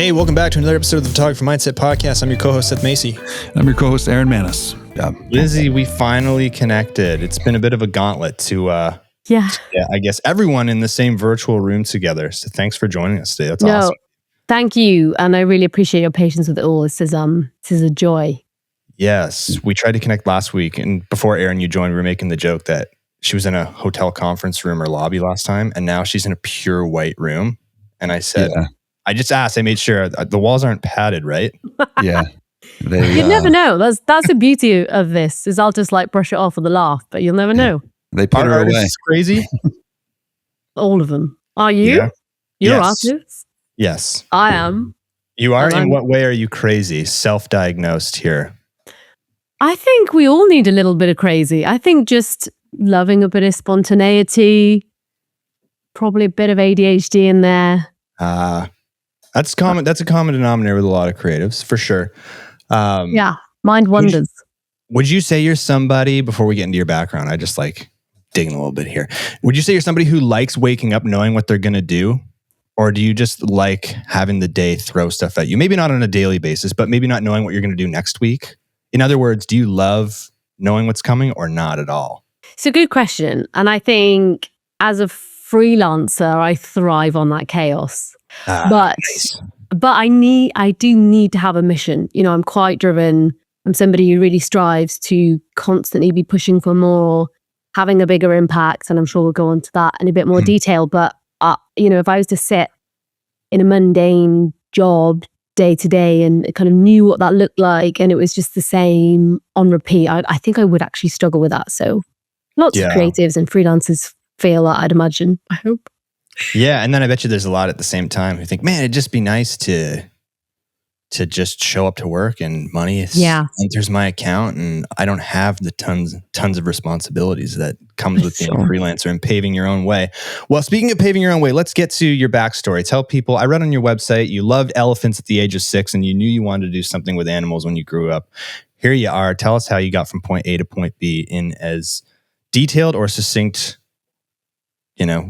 Hey, welcome back to another episode of the Photographer Mindset Podcast. I'm your co-host, Seth Macy. I'm your co-host, Aaron Manis. Yeah. Lizzie, we finally connected. It's been a bit of a gauntlet to, I guess, everyone in the same virtual room together. So thanks for joining us today. That's awesome. Thank you. And I really appreciate your patience with it all. This is a joy. Yes. We tried to connect last week. And before Aaron, you joined, we were making the joke that she was in a hotel conference room or lobby last time. And now she's in a pure white room. And I said... Yeah. I just asked, I made sure the walls aren't padded, right? Yeah. You'd never know. That's the beauty of this, is I'll just like brush it off with a laugh, but you'll never know. They put her away. Crazy. All of them. Are you? Yeah. You're yes. artists? Yes. I am. You are? In what way are you crazy? Self-diagnosed here. I think we all need a little bit of crazy. I think just loving a bit of spontaneity, probably a bit of ADHD in there. That's common. That's a common denominator with a lot of creatives, for sure. Mind wanders. Would you say you're somebody, before we get into your background, I just like digging a little bit here. Would you say you're somebody who likes waking up knowing what they're going to do? Or do you just like having the day throw stuff at you? Maybe not on a daily basis, but maybe not knowing what you're going to do next week. In other words, do you love knowing what's coming or not at all? It's a good question. And I think as a freelancer, I thrive on that chaos. But I do need to have a mission. You know, I'm quite driven. I'm somebody who really strives to constantly be pushing for more, having a bigger impact. And I'm sure we'll go into that in a bit more detail. But, if I was to sit in a mundane job day to day and kind of knew what that looked like and it was just the same on repeat, I think I would actually struggle with that. So lots of creatives and freelancers feel that, I'd imagine. I hope. Yeah, and then I bet you there's a lot at the same time who think, man, it'd just be nice to just show up to work and money enters my account and I don't have the tons of responsibilities that comes with being a freelancer and paving your own way. Well, speaking of paving your own way, let's get to your backstory. Tell people, I read on your website, you loved elephants at the age of 6 and you knew you wanted to do something with animals when you grew up. Here you are. Tell us how you got from point A to point B in as detailed or succinct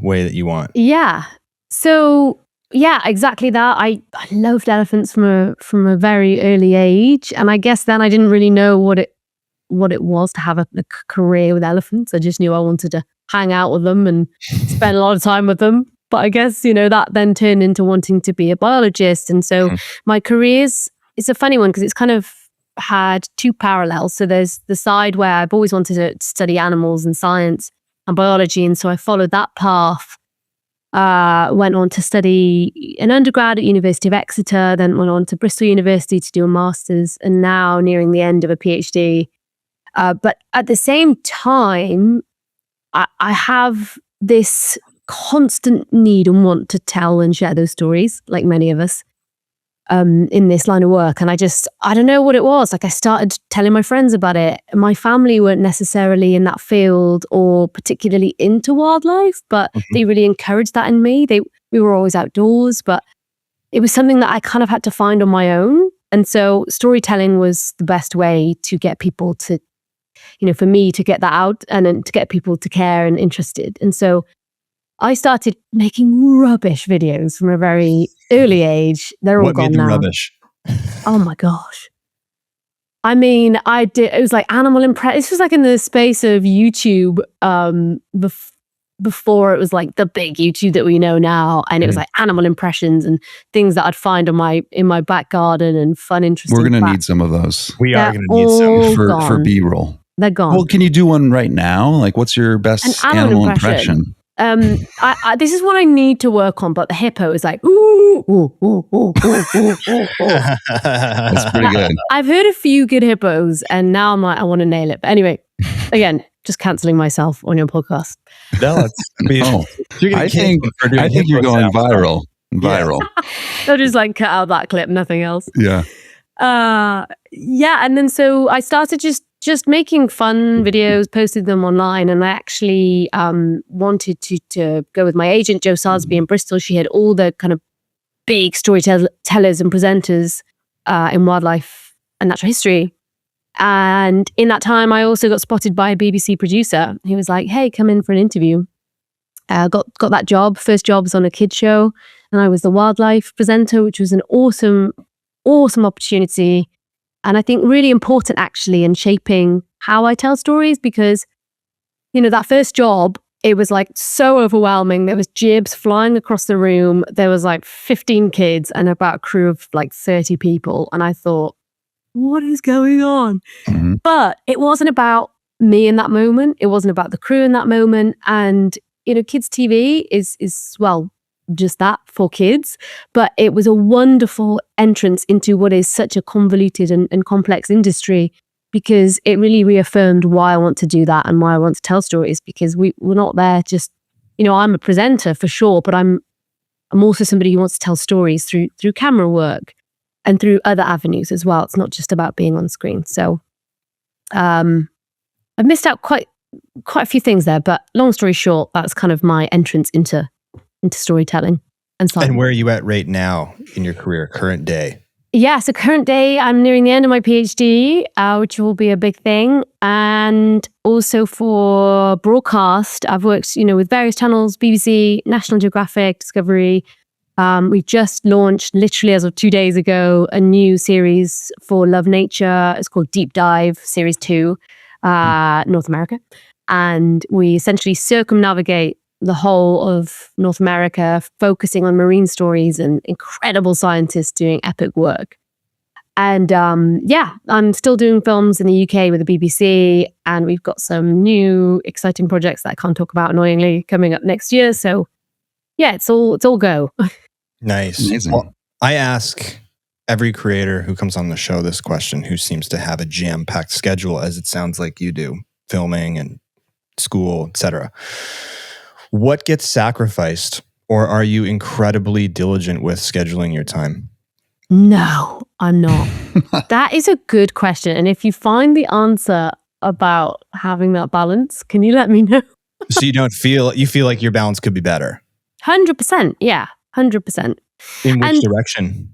way that you want. Yeah. So exactly that. I loved elephants from a very early age. And I guess then I didn't really know what it was to have a career with elephants. I just knew I wanted to hang out with them and spend a lot of time with them. But I guess, that then turned into wanting to be a biologist. And so my careers, it's a funny one because it's kind of had two parallels. So there's the side where I've always wanted to study animals and science and biology. And so I followed that path, went on to study an undergrad at University of Exeter, then went on to Bristol University to do a master's, and now nearing the end of a PhD. But at the same time, I have this constant need and want to tell and share those stories, like many of us, in this line of work. And I don't know what it was. Like I started telling my friends about it. My family weren't necessarily in that field or particularly into wildlife, but they really encouraged that in me. We were always outdoors, but it was something that I kind of had to find on my own. And so storytelling was the best way to get people to, for me to get that out and then to get people to care and interested. And so I started making rubbish videos from a very early age. They're all gone now. Rubbish? Oh my gosh. I mean, it was like animal impression. This was like in the space of YouTube before it was like the big YouTube that we know now. And it was like animal impressions and things that I'd find in my back garden and fun, interesting. We're going to need some of those. We are going to need some for B-roll. They're gone. Well, can you do one right now? Like what's your best animal impression? This is what I need to work on, but the hippo is like, ooh, ooh, ooh, ooh, ooh, ooh, ooh. That's pretty good. I've heard a few good hippos, and now I'm like, I want to nail it. But anyway, again, just cancelling myself on your podcast. No, I think you're going viral. Viral. I'll just like cut out that clip, nothing else. Yeah. And then so I started just making fun videos, posted them online, and I actually wanted to go with my agent, Jo Sarsby in Bristol. She had all the kind of big storytellers and presenters in wildlife and natural history. And in that time, I also got spotted by a BBC producer. He was like, hey, come in for an interview. Got that job. First job was on a kids show. and I was the wildlife presenter, which was an awesome opportunity. And I think really important actually in shaping how I tell stories, because, that first job, it was like so overwhelming. There was jibs flying across the room. There was like 15 kids and about a crew of like 30 people. And I thought, what is going on? Mm-hmm. But it wasn't about me in that moment. It wasn't about the crew in that moment. And, kids TV is well, just that for kids. But it was a wonderful entrance into what is such a convoluted and complex industry, because it really reaffirmed why I want to do that and why I want to tell stories, because we're not there just, I'm a presenter for sure, but I'm also somebody who wants to tell stories through camera work and through other avenues as well. It's not just about being on screen. So I've missed out quite a few things there, but long story short, that's kind of my entrance into storytelling and science. And where are you at right now in your career, current day? Yeah, so current day, I'm nearing the end of my PhD, which will be a big thing. And also for broadcast, I've worked, with various channels, BBC, National Geographic, Discovery. We've just launched, literally as of 2 days ago, a new series for Love Nature. It's called Deep Dive Series 2, North America. And we essentially circumnavigate the whole of North America, focusing on marine stories and incredible scientists doing epic work. And I'm still doing films in the UK with the BBC, and we've got some new exciting projects that I can't talk about annoyingly coming up next year. So yeah, it's all go. Nice. Amazing. Well, I ask every creator who comes on the show this question, who seems to have a jam-packed schedule, as it sounds like you do, filming and school, etc. What gets sacrificed, or are you incredibly diligent with scheduling your time? No, I'm not. That is a good question. And if you find the answer about having that balance, can you let me know? So you feel like your balance could be better? 100%. Yeah, 100%. In which direction?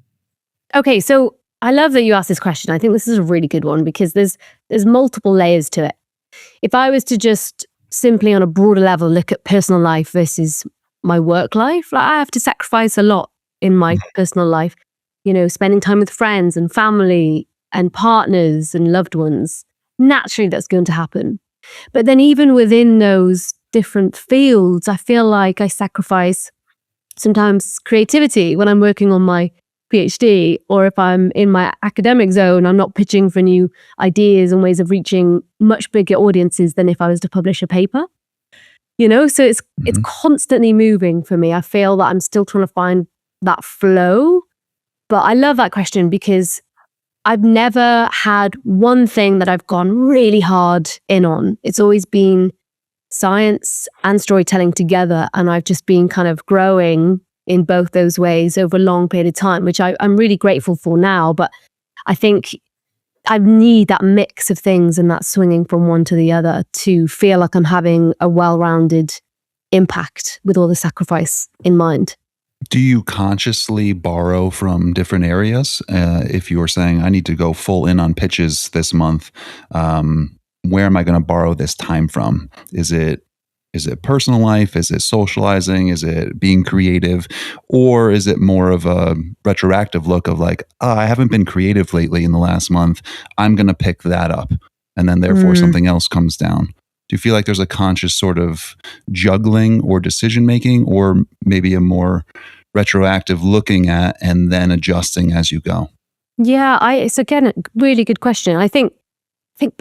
Okay, so I love that you asked this question. I think this is a really good one, because there's multiple layers to it. If I was to just simply on a broader level look at personal life versus my work life, like I have to sacrifice a lot in my personal life, spending time with friends and family and partners and loved ones. Naturally, that's going to happen. But then even within those different fields, I feel like I sacrifice sometimes creativity when I'm working on my PhD, or if I'm in my academic zone, I'm not pitching for new ideas and ways of reaching much bigger audiences than if I was to publish a paper. So it's constantly moving for me. I feel that I'm still trying to find that flow. But I love that question, because I've never had one thing that I've gone really hard in on. It's always been science and storytelling together, and I've just been kind of growing in both those ways over a long period of time, which I'm really grateful for now. But I think I need that mix of things and that swinging from one to the other to feel like I'm having a well-rounded impact with all the sacrifice in mind. Do you consciously borrow from different areas? If you were saying, I need to go full in on pitches this month, where am I going to borrow this time from? Is it personal life? Is it socializing? Is it being creative? Or is it more of a retroactive look of like, I haven't been creative lately in the last month. I'm going to pick that up. And then therefore something else comes down. Do you feel like there's a conscious sort of juggling or decision-making, or maybe a more retroactive looking at and then adjusting as you go? Yeah, it's again, a really good question. I think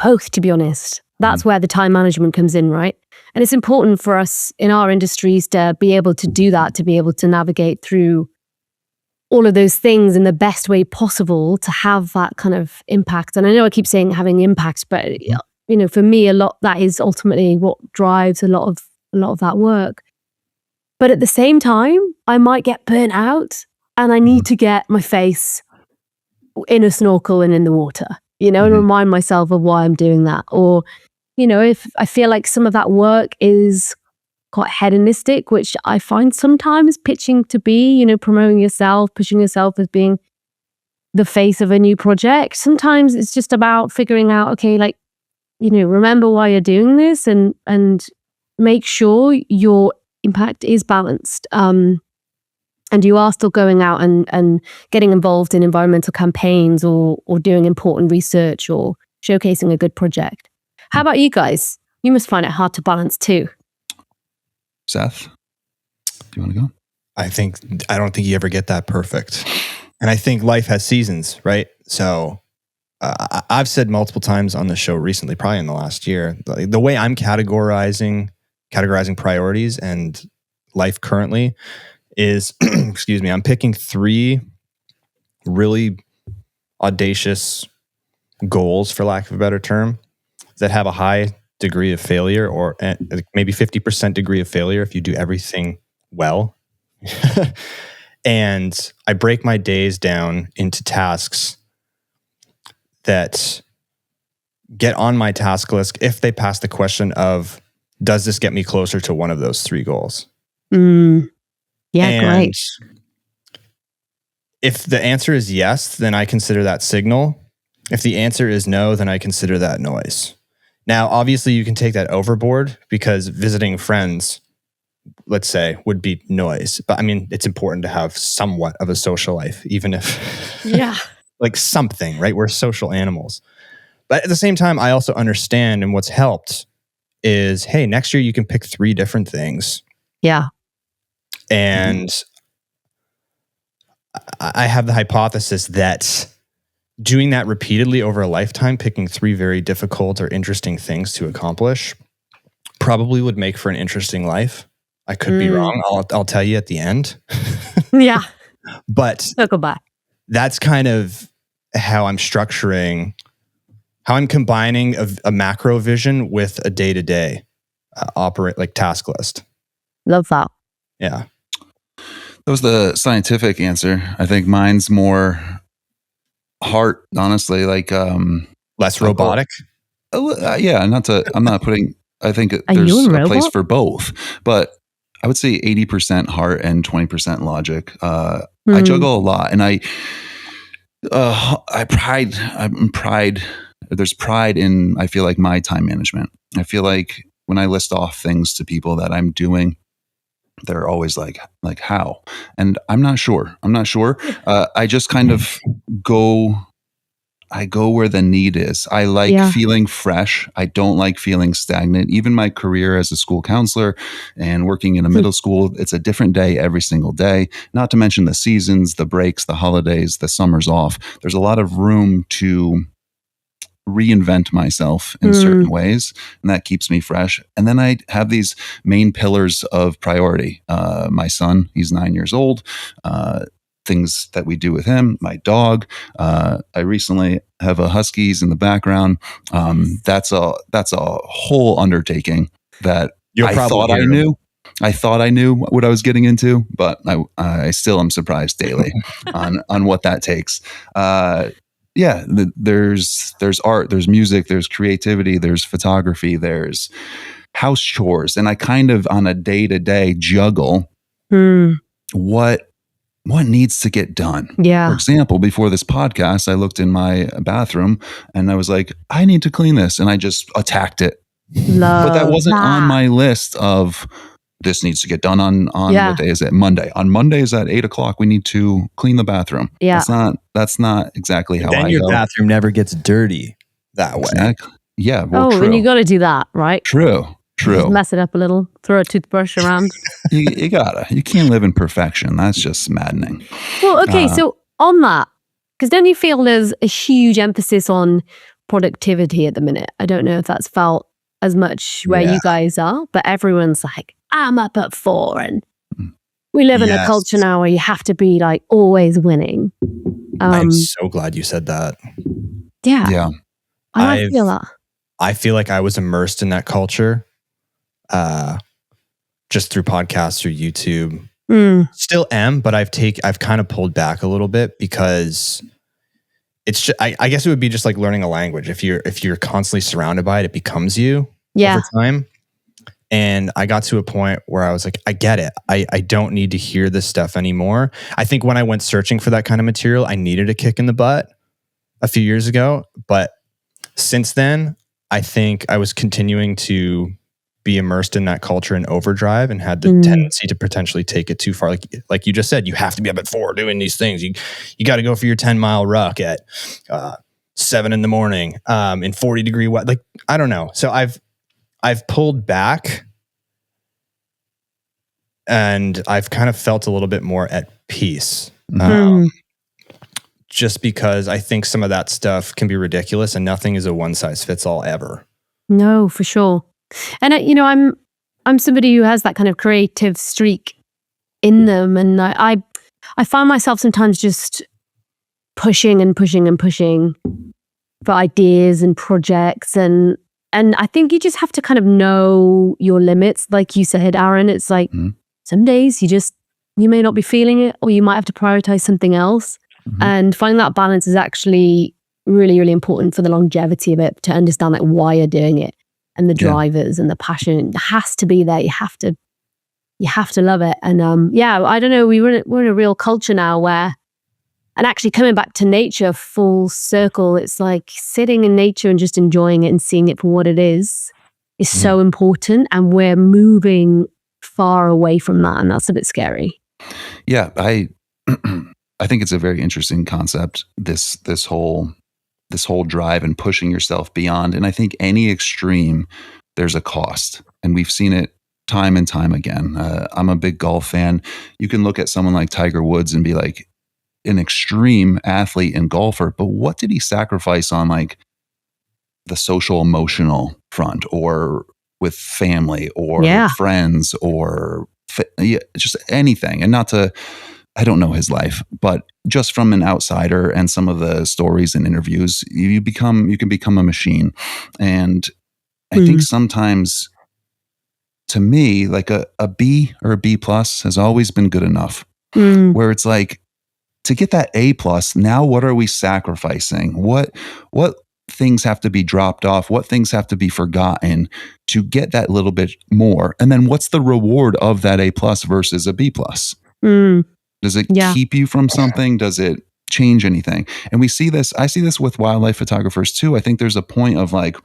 both, to be honest. That's where the time management comes in, right? And it's important for us in our industries to be able to do that, to be able to navigate through all of those things in the best way possible to have that kind of impact. And I know I keep saying having impact, but for me, a lot that is ultimately what drives a lot of that work. But at the same time, I might get burnt out, and I need to get my face in a snorkel and in the water, and remind myself of why I'm doing that. Or, if I feel like some of that work is quite hedonistic, which I find sometimes pitching to be, promoting yourself, pushing yourself as being the face of a new project. Sometimes it's just about figuring out, okay, like, remember why you're doing this and make sure your impact is balanced. and you are still going out and getting involved in environmental campaigns or doing important research or showcasing a good project. How about you guys? You must find it hard to balance too. Seth, do you want to go? I don't think you ever get that perfect. And I think life has seasons, right? So I've said multiple times on the show recently, probably in the last year, the way I'm categorizing priorities and life currently is, excuse me, I'm picking 3 really audacious goals, for lack of a better term, that have a high degree of failure, or maybe 50% degree of failure if you do everything well. And I break my days down into tasks that get on my task list if they pass the question of, does this get me closer to one of those 3 goals? Yeah, and great. If the answer is yes, then I consider that signal. If the answer is no, then I consider that noise. Now, obviously, you can take that overboard because visiting friends, let's say, would be noise. But I mean, it's important to have somewhat of a social life, even if, like something, right? We're social animals. But at the same time, I also understand, and what's helped is, hey, next year you can pick 3 different things. Yeah. And I have the hypothesis that doing that repeatedly over a lifetime, picking 3 very difficult or interesting things to accomplish, probably would make for an interesting life. I could be wrong. I'll tell you at the end. Yeah. But circle back. That's kind of how I'm structuring, how I'm combining a macro vision with a day-to-day operate like task list. Love that. Yeah. That was the scientific answer. I think mine's more heart, honestly, like less robotic. Yeah, I'm not putting, I think there's a place for both, but I would say 80% heart and 20% logic. I juggle a lot, and there's pride in, I feel like, my time management. I feel like when I list off things to people that I'm doing, they're always like how? And I'm not sure. I just kind of go where the need is. I like feeling fresh. I don't like feeling stagnant. Even my career as a school counselor and working in a middle school, it's a different day every single day. Not to mention the seasons, the breaks, the holidays, the summers off. There's a lot of room to reinvent myself in certain ways, and that keeps me fresh. And then I have these main pillars of priority. My son, he's 9 years old. Things that we do with him, my dog. I recently have a Huskies in the background. That's a whole undertaking that I thought I knew what I was getting into, but I still am surprised daily on what that takes. There's art, there's music, there's creativity, there's photography, there's house chores, and I kind of on a day-to-day juggle what needs to get done. Yeah. For example, before this podcast, I looked in my bathroom and I was like, I need to clean this, and I just attacked it. But that wasn't on my list of this needs to get done on what day is it? Monday. On Mondays at 8:00, we need to clean the bathroom. Yeah. That's not exactly how then I your go. bathroom never gets dirty that way. Exactly. Yeah. Well, true. And you got to do that, right? True. Just mess it up a little. Throw a toothbrush around. You gotta. You can't live in perfection. That's just maddening. Well, okay. So on that, because don't you feel there's a huge emphasis on productivity at the minute? I don't know if that's felt as much where you guys are, but everyone's like, I'm up at 4, and we live in a culture now where you have to be like always winning. I'm so glad you said that. Yeah. I feel that. I feel like I was immersed in that culture, just through podcasts, through YouTube. Still am, but I've kind of pulled back a little bit because it's just, I guess it would be just like learning a language. If you're constantly surrounded by it, it becomes you over time. And I got to a point where I was like, I get it. I don't need to hear this stuff anymore. I think when I went searching for that kind of material, I needed a kick in the butt a few years ago. But since then, I think I was continuing to be immersed in that culture in overdrive and had the tendency to potentially take it too far. Like you just said, you have to be up at 4 doing these things. You got to go for your 10-mile ruck at 7 in the morning in 40-degree weather. Like, I don't know. So I've pulled back, and I've kind of felt a little bit more at peace. Just because I think some of that stuff can be ridiculous, and nothing is a one size fits all ever. No, for sure. And I'm somebody who has that kind of creative streak in them, and I find myself sometimes just pushing for ideas and projects, and I think you just have to kind of know your limits. Like you said, Aaron, it's like some days you may not be feeling it, or you might have to prioritize something else. And finding that balance is actually really, really important for the longevity of it, to understand like why you're doing it and the drivers and the passion. It has to be there. You have to love it. And I don't know, we're in a real culture now where, and actually coming back to nature full circle, it's like sitting in nature and just enjoying it and seeing it for what it is so important. And we're moving far away from that. And that's a bit scary. Yeah. I think it's a very interesting concept, this whole drive and pushing yourself beyond. And I think any extreme, there's a cost. And we've seen it time and time again. I'm a big golf fan. You can look at someone like Tiger Woods and be like an extreme athlete and golfer, but what did he sacrifice on like the social emotional front, or with family, or friends, or just anything? And I don't know his life, but just from an outsider and some of the stories and interviews, you can become a machine. And I think sometimes, to me, like a B or a B plus has always been good enough. Where it's like, to get that A plus, now what are we sacrificing? What things have to be dropped off? What things have to be forgotten to get that little bit more? And then what's the reward of that A plus versus a B plus? Does it keep you from something? Does it change anything? And I see this with wildlife photographers too. I think there's a point of like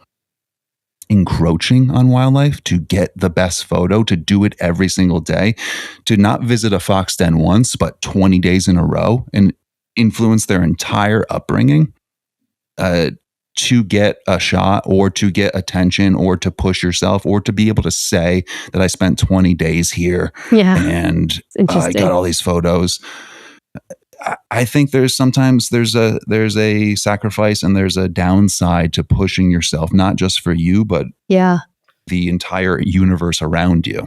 encroaching on wildlife to get the best photo, to do it every single day, to not visit a fox den once, but 20 days in a row, and influence their entire upbringing to get a shot, or to get attention, or to push yourself, or to be able to say that I spent 20 days here and I got all these photos. I think sometimes there's a sacrifice, and there's a downside to pushing yourself, not just for you, but the entire universe around you.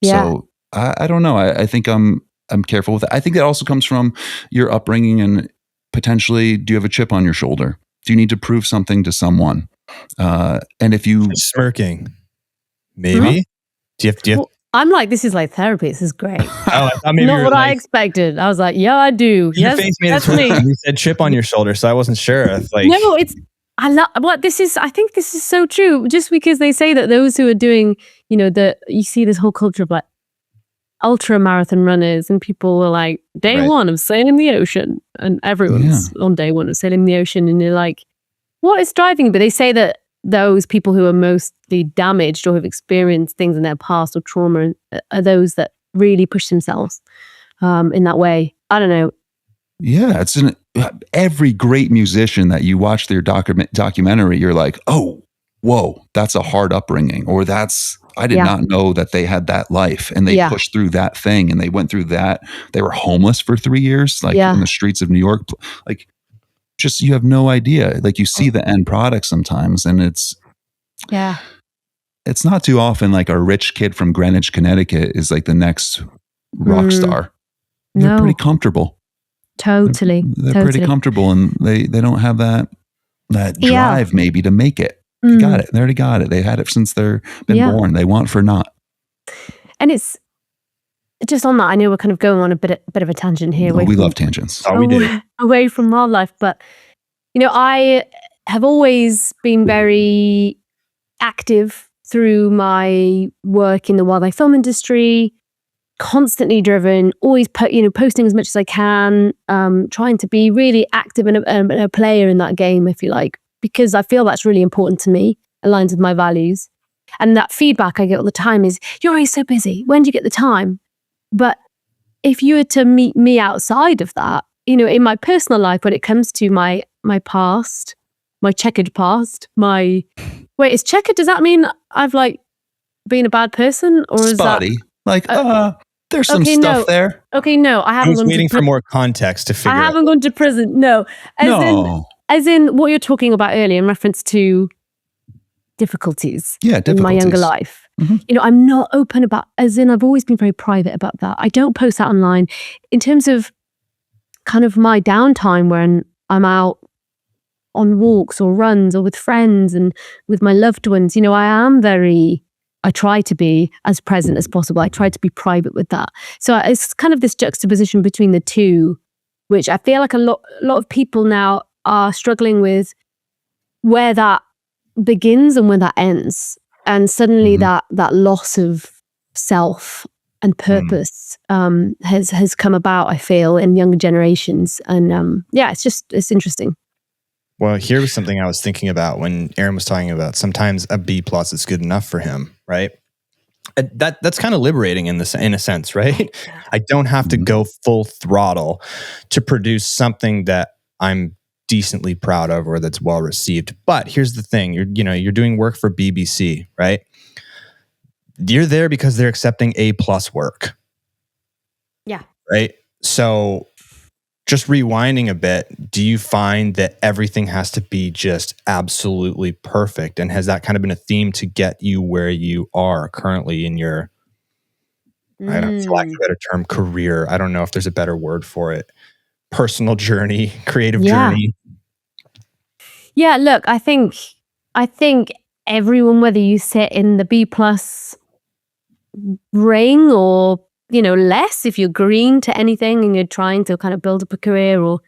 So I don't know. I think I'm careful with it. I think that also comes from your upbringing, and potentially, do you have a chip on your shoulder? Do you need to prove something to someone? And if you smirking, maybe. Do you have I'm like, this is like therapy. This is great. I thought maybe not what I expected. I was like, yeah, I do. Your face made it me. You said chip on your shoulder, so I wasn't sure. Like, no, I think this is so true. Just because they say that those who are doing, you see this whole culture of like ultra marathon runners, and people are like, day one of sailing the ocean, and everyone's on day one of sailing the ocean, and you're like, what is driving? But they say that those people who are mostly damaged or have experienced things in their past or trauma are those that really push themselves in that way. I don't know. Yeah, every great musician that you watch their documentary, you're like, oh, whoa, that's a hard upbringing, or I did not know that they had that life, and they pushed through that thing, and they went through that. They were homeless for 3 years, like in the streets of New York. Like, just, you have no idea. Like, you see the end product sometimes, and it's not too often like a rich kid from Greenwich, Connecticut is like the next rock star. They're pretty comfortable. Totally. They're pretty comfortable, and they don't have that drive maybe to make it. They got it. They already got it. They had it since they're been born. They want for naught. And it's just on that. I know we're kind of going on a bit of a tangent here. We love tangents. Oh, we do. Away from wildlife, but I have always been very active through my work in the wildlife film industry. Constantly driven, always posting as much as I can, trying to be really active and a player in that game, if you like, because I feel that's really important to me, aligns with my values. And that feedback I get all the time is, you're always so busy. When do you get the time? But if you were to meet me outside of that, in my personal life, when it comes to my past, my checkered past, wait, is checkered, does that mean I've been a bad person? Or is Spotty. that there's some stuff there. Okay, no, I haven't. I was waiting for more context to figure out. I haven't gone to prison. No. As in what you're talking about earlier in reference to difficulties in my younger life. Mm-hmm. I'm not open about, as in I've always been very private about that. I don't post that online. In terms of kind of my downtime when I'm out on walks or runs or with friends and with my loved ones, I try to be as present as possible. I try to be private with that. So it's kind of this juxtaposition between the two, which I feel like a lot of people now are struggling with, where that begins and where that ends. And suddenly that loss of self and purpose has come about, I feel, in younger generations. And it's interesting. Well, here was something I was thinking about when Aaron was talking about sometimes a B+ is good enough for him, right? That's kind of liberating in a sense, right? I don't have to go full throttle to produce something that I'm decently proud of or that's well received. But here's the thing, you're doing work for BBC, right? You're there because they're accepting A+ work. Yeah. Right? So just rewinding a bit, do you find that everything has to be just absolutely perfect? And has that kind of been a theme to get you where you are currently in your, I don't know, for lack of a better term, career? I don't know if there's a better word for it. Personal journey, creative journey. Yeah, look, I think everyone, whether you sit in the B+ ring or less, if you're green to anything and you're trying to kind of build up a career or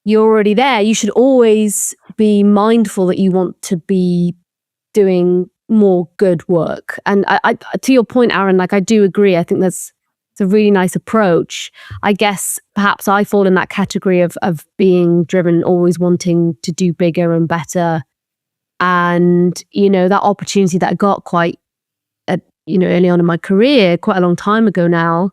you're already there, you should always be mindful that you want to be doing more good work. And I to your point, Aaron, I do agree. I think it's a really nice approach. I guess perhaps I fall in that category of being driven, always wanting to do bigger and better. And, that opportunity that I got quite early on in my career, quite a long time ago now,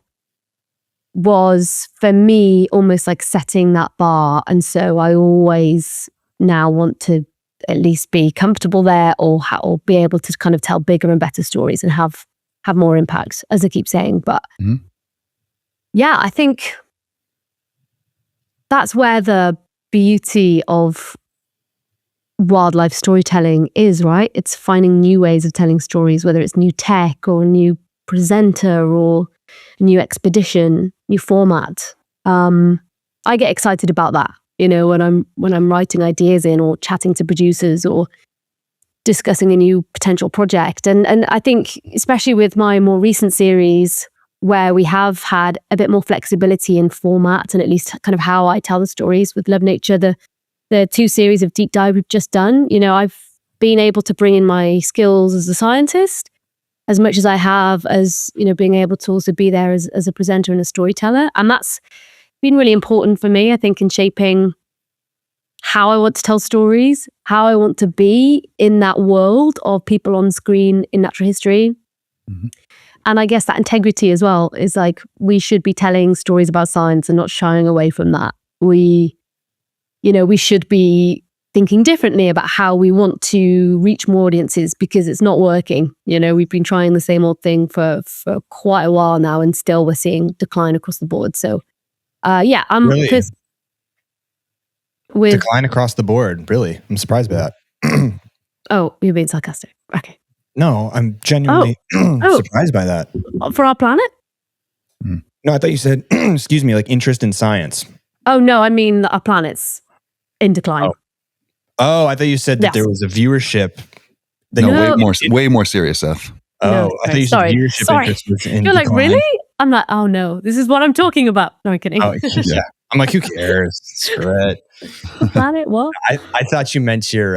was for me almost like setting that bar. And so I always now want to at least be comfortable there or be able to kind of tell bigger and better stories and have more impact, as I keep saying. But yeah, I think that's where the beauty of wildlife storytelling is, right? It's finding new ways of telling stories, whether it's new tech or a new presenter or a new expedition, new format. I get excited about that, when I'm writing ideas in or chatting to producers or discussing a new potential project. And I think especially with my more recent series, where we have had a bit more flexibility in format and at least kind of how I tell the stories with Love Nature, the 2 series of deep dive we've just done, I've been able to bring in my skills as a scientist as much as I have as, being able to also be there as a presenter and a storyteller. And that's been really important for me, I think, in shaping how I want to tell stories, how I want to be in that world of people on screen in natural history. And I guess that integrity as well is we should be telling stories about science and not shying away from that. We should be thinking differently about how we want to reach more audiences because it's not working. We've been trying the same old thing for quite a while now and still we're seeing decline across the board. So, I'm really? With decline across the board. Really? I'm surprised by that. Oh, you're being sarcastic. Okay. No, I'm genuinely surprised by that. For our planet? No, I thought you said, excuse me, interest in science. Oh, no, I mean our planet's in decline. Oh, I thought you said that there was a viewership. Way more serious, Seth. Oh, no, I thought you said viewership interest was in You're decline. Really? I'm like, oh no, this is what I'm talking about. No, I'm kidding. Oh, yeah. I'm like, who cares? Screw it. Planet, what? I thought you meant your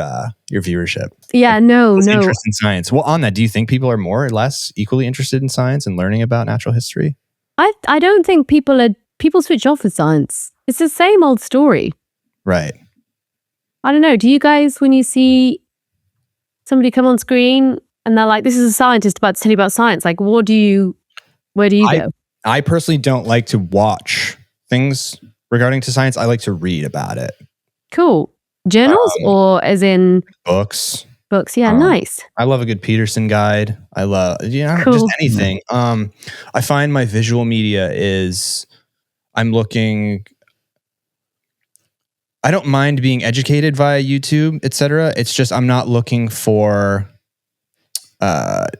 viewership. Yeah, no. Interest in science. Well, on that, do you think people are more or less equally interested in science and learning about natural history? I don't think people switch off with science. It's the same old story. Right. I don't know. Do you guys, when you see somebody come on screen, and they're like, this is a scientist about to tell you about science. Like, where do you go? I personally don't like to watch things regarding to science. I like to read about it. Cool. Journals or as in books? Books, yeah, nice. I love a good Peterson guide. I love, Cool. just anything. I find my visual media is, I don't mind being educated via YouTube, etc. It's just I'm not looking for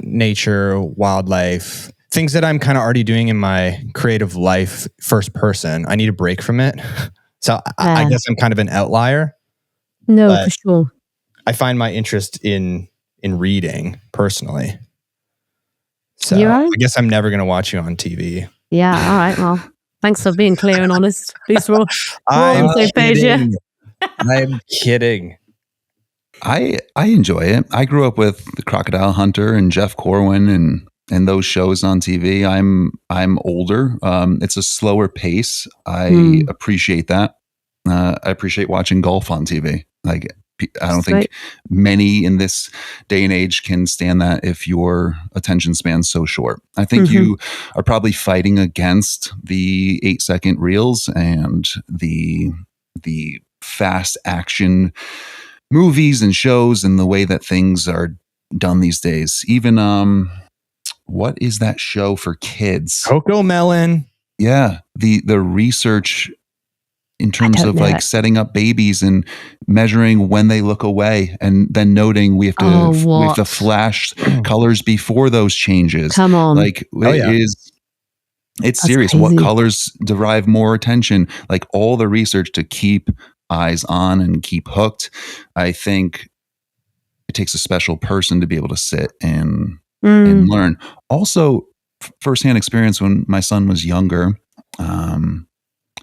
nature, wildlife, things that I'm kind of already doing in my creative life, first person. I need a break from it. So I guess I'm kind of an outlier. No, for sure. I find my interest in reading personally. So I guess I'm never going to watch you on TV. Yeah. All right. Well, thanks for being clear and honest. Please, we're on the same page here. I'm kidding. I enjoy it. I grew up with The Crocodile Hunter and Jeff Corwin and those shows on TV. I'm older. It's a slower pace. I appreciate that. I appreciate watching golf on TV. Like, I don't think many in this day and age can stand that if your attention span's so short. I think you are probably fighting against the 8-second reels and the fast action movies and shows and the way that things are done these days. Even what is that show for kids? Coco Melon. Yeah, the research in terms of like setting up babies and measuring when they look away and then noting we have to flash colors before those changes. Come on. Like it's serious. Crazy. What colors derive more attention? Like all the research to keep eyes on and keep hooked. I think it takes a special person to be able to sit and learn. Also, firsthand experience when my son was younger. I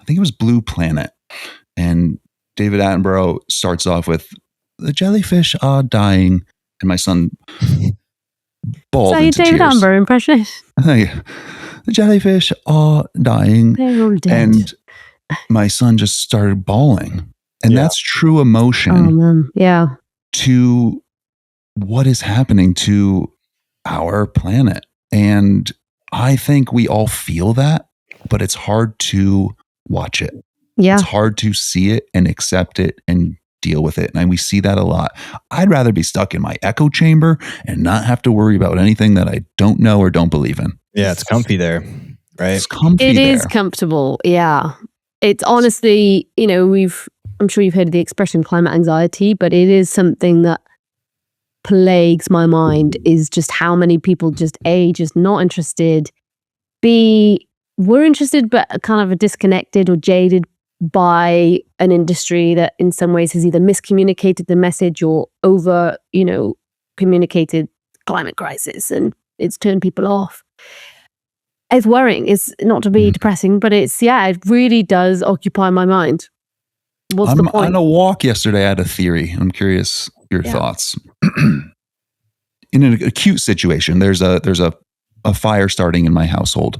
think it was Blue Planet, and David Attenborough starts off with "The jellyfish are dying," and my son bawled into tears. David Attenborough impression? The jellyfish are dying, They're all dead. and my son just started bawling, and that's true emotion. To what is happening to our planet, and I think we all feel that, but it's hard to watch it. Yeah. It's hard to see it and accept it and deal with it. And we see that a lot. I'd rather be stuck in my echo chamber and not have to worry about anything that I don't know or don't believe in. Yeah, it's comfy there, right? It's comfy It there. is comfortable. Yeah. It's honestly, I'm sure you've heard of the expression climate anxiety, but it is something that plagues my mind, is just how many people just A, just not interested, B, we're interested but kind of disconnected or jaded by an industry that in some ways has either miscommunicated the message or over, communicated climate crisis, and it's turned people off. It's worrying. It's not to be depressing, but it really does occupy my mind. What's the point? On a walk yesterday, I had a theory. I'm curious your thoughts. In an acute situation, there's a fire starting in my household.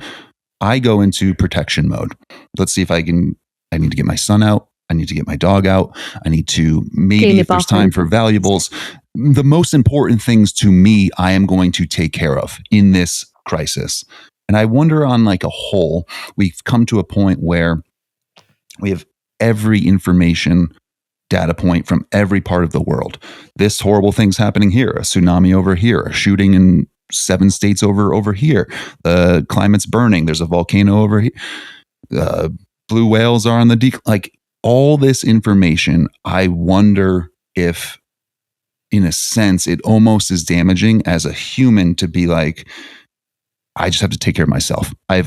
I go into protection mode. Let's see if I need to get my son out. I need to get my dog out. I need to, maybe if there's time for valuables, the most important things to me, I am going to take care of in this crisis. And I wonder, on like a whole, we've come to a point where we have every information data point from every part of the world. This horrible thing's happening here, a tsunami over here, a shooting in 7 states over here. The climate's burning. There's a volcano over here. Blue whales are on the like all this information. I wonder if, in a sense, it almost is damaging as a human to be like, I just have to take care of myself. I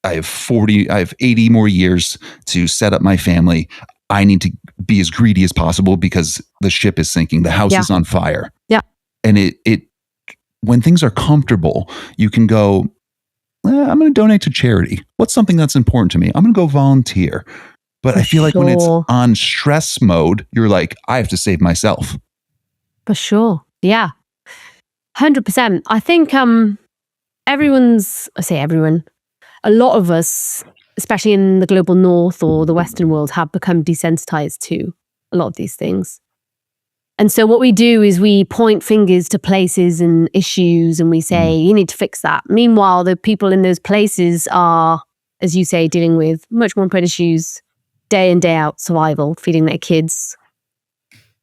have 80 more years to set up my family. I need to be as greedy as possible because the ship is sinking. The house is on fire. Yeah. And it when things are comfortable, you can go, I'm going to donate to charity. What's something that's important to me? I'm going to go volunteer. But I feel like when it's on stress mode, you're like, I have to save myself. For sure. Yeah. 100%. I think everyone, a lot of us, especially in the global north or the Western world, have become desensitized to a lot of these things. And so what we do is we point fingers to places and issues and we say, you need to fix that. Meanwhile, the people in those places are, as you say, dealing with much more important issues, day in, day out, survival, feeding their kids.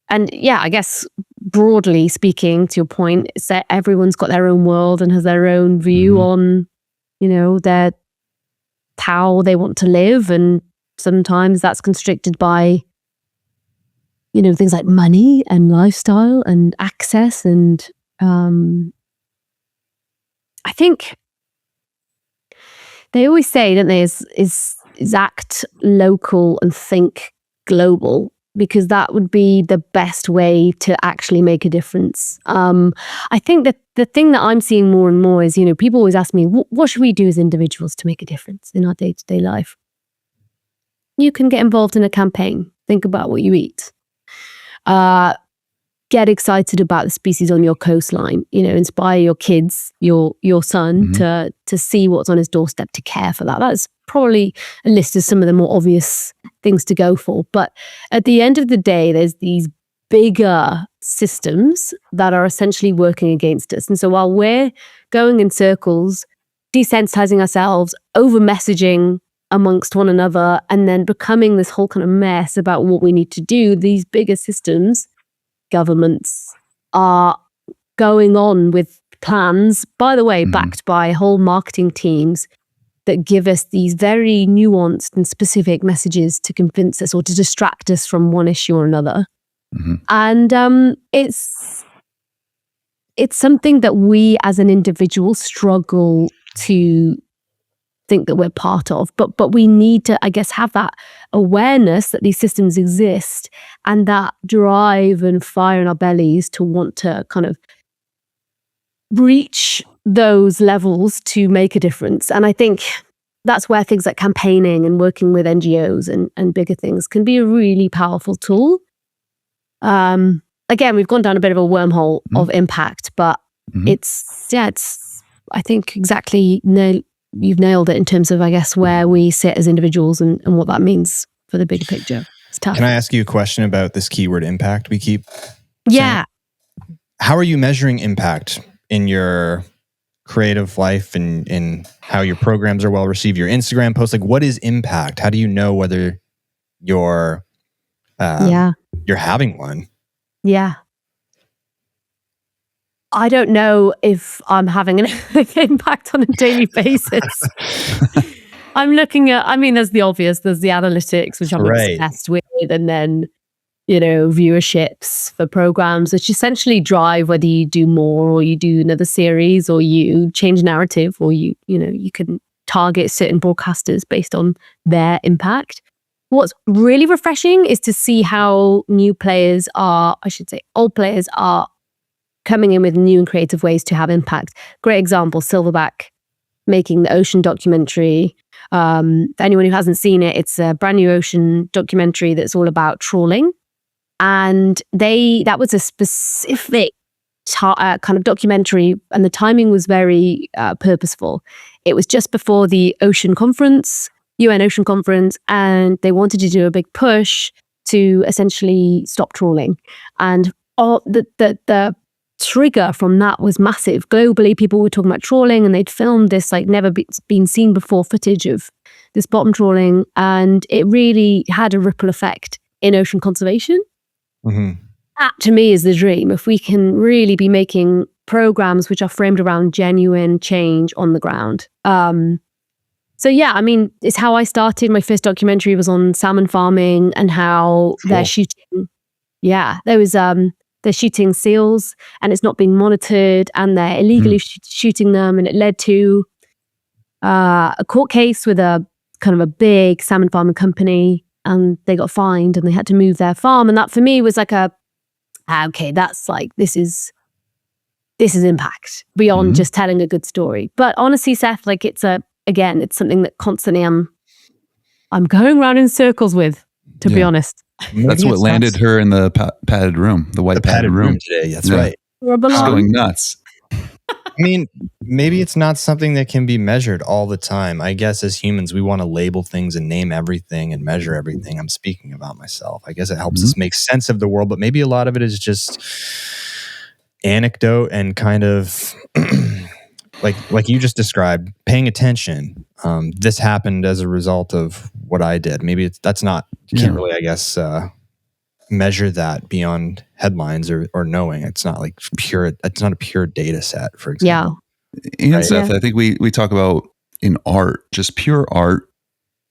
And yeah, I guess broadly speaking, to your point, it's that everyone's got their own world and has their own view on, their how they want to live. And sometimes that's constricted by things like money and lifestyle and access. And I think they always say, don't they, is act local and think global, because that would be the best way to actually make a difference. I think that the thing that I'm seeing more and more is, people always ask me, what should we do as individuals to make a difference in our day-to-day life? You can get involved in a campaign. Think about what you eat. Get excited about the species on your coastline, inspire your kids, your son to see what's on his doorstep, to care for that. That's probably a list of some of the more obvious things to go for. But at the end of the day, there's these bigger systems that are essentially working against us. And so while we're going in circles, desensitizing ourselves, over messaging amongst one another, and then becoming this whole kind of mess about what we need to do, these bigger systems, governments, are going on with plans, by the way, backed by whole marketing teams that give us these very nuanced and specific messages to convince us or to distract us from one issue or another. And it's something that we as an individual struggle to think that we're part of, but we need to, I guess, have that awareness that these systems exist and that drive and fire in our bellies to want to kind of reach those levels to make a difference. And I think that's where things like campaigning and working with NGOs and bigger things can be a really powerful tool. Again, we've gone down a bit of a wormhole of impact, but it's I think exactly you've nailed it in terms of, I guess, where we sit as individuals and what that means for the bigger picture. It's tough. Can I ask you a question about this keyword impact we keep saying? How are you measuring impact in your creative life and in how your programs are well received, your Instagram posts? Like, what is impact? How do you know whether you're having one? Yeah. I don't know if I'm having an impact on a daily basis. I'm looking at, there's the obvious, there's the analytics, which I'm obsessed with, and then, viewerships for programs, which essentially drive whether you do more or you do another series or you change narrative or you can target certain broadcasters based on their impact. What's really refreshing is to see how old players are coming in with new and creative ways to have impact. Great example, Silverback making the ocean documentary. For anyone who hasn't seen it, it's a brand new ocean documentary that's all about trawling. And that was a specific kind of documentary, and the timing was very purposeful. It was just before the UN Ocean Conference, and they wanted to do a big push to essentially stop trawling. And the trigger from that was massive. Globally, people were talking about trawling, and they'd filmed this like never been seen before footage of this bottom trawling, and it really had a ripple effect in ocean conservation. That to me is the dream. If we can really be making programs which are framed around genuine change on the ground. So yeah, it's how I started. My first documentary was on salmon farming and how they're shooting. Yeah, they're shooting seals and it's not being monitored, and they're illegally shooting them, and it led to a court case with a kind of a big salmon farming company, and they got fined and they had to move their farm. And that for me was like that's like, this is impact beyond just telling a good story. But honestly, Seth, like it's something that constantly I'm going around in circles with, to be honest. That's what landed her in the padded room, the white padded room today. That's right. She's going nuts. mean, maybe it's not something that can be measured all the time. I guess as humans, we want to label things and name everything and measure everything. I'm speaking about myself. I guess it helps us make sense of the world, but maybe a lot of it is just anecdote and kind of like you just described, paying attention. This happened as a result of what I did. Maybe that's not, you can't really, I guess, measure that beyond headlines or knowing. It's not like it's not a pure data set, for example. And Seth, I think we talk about in art, just pure art,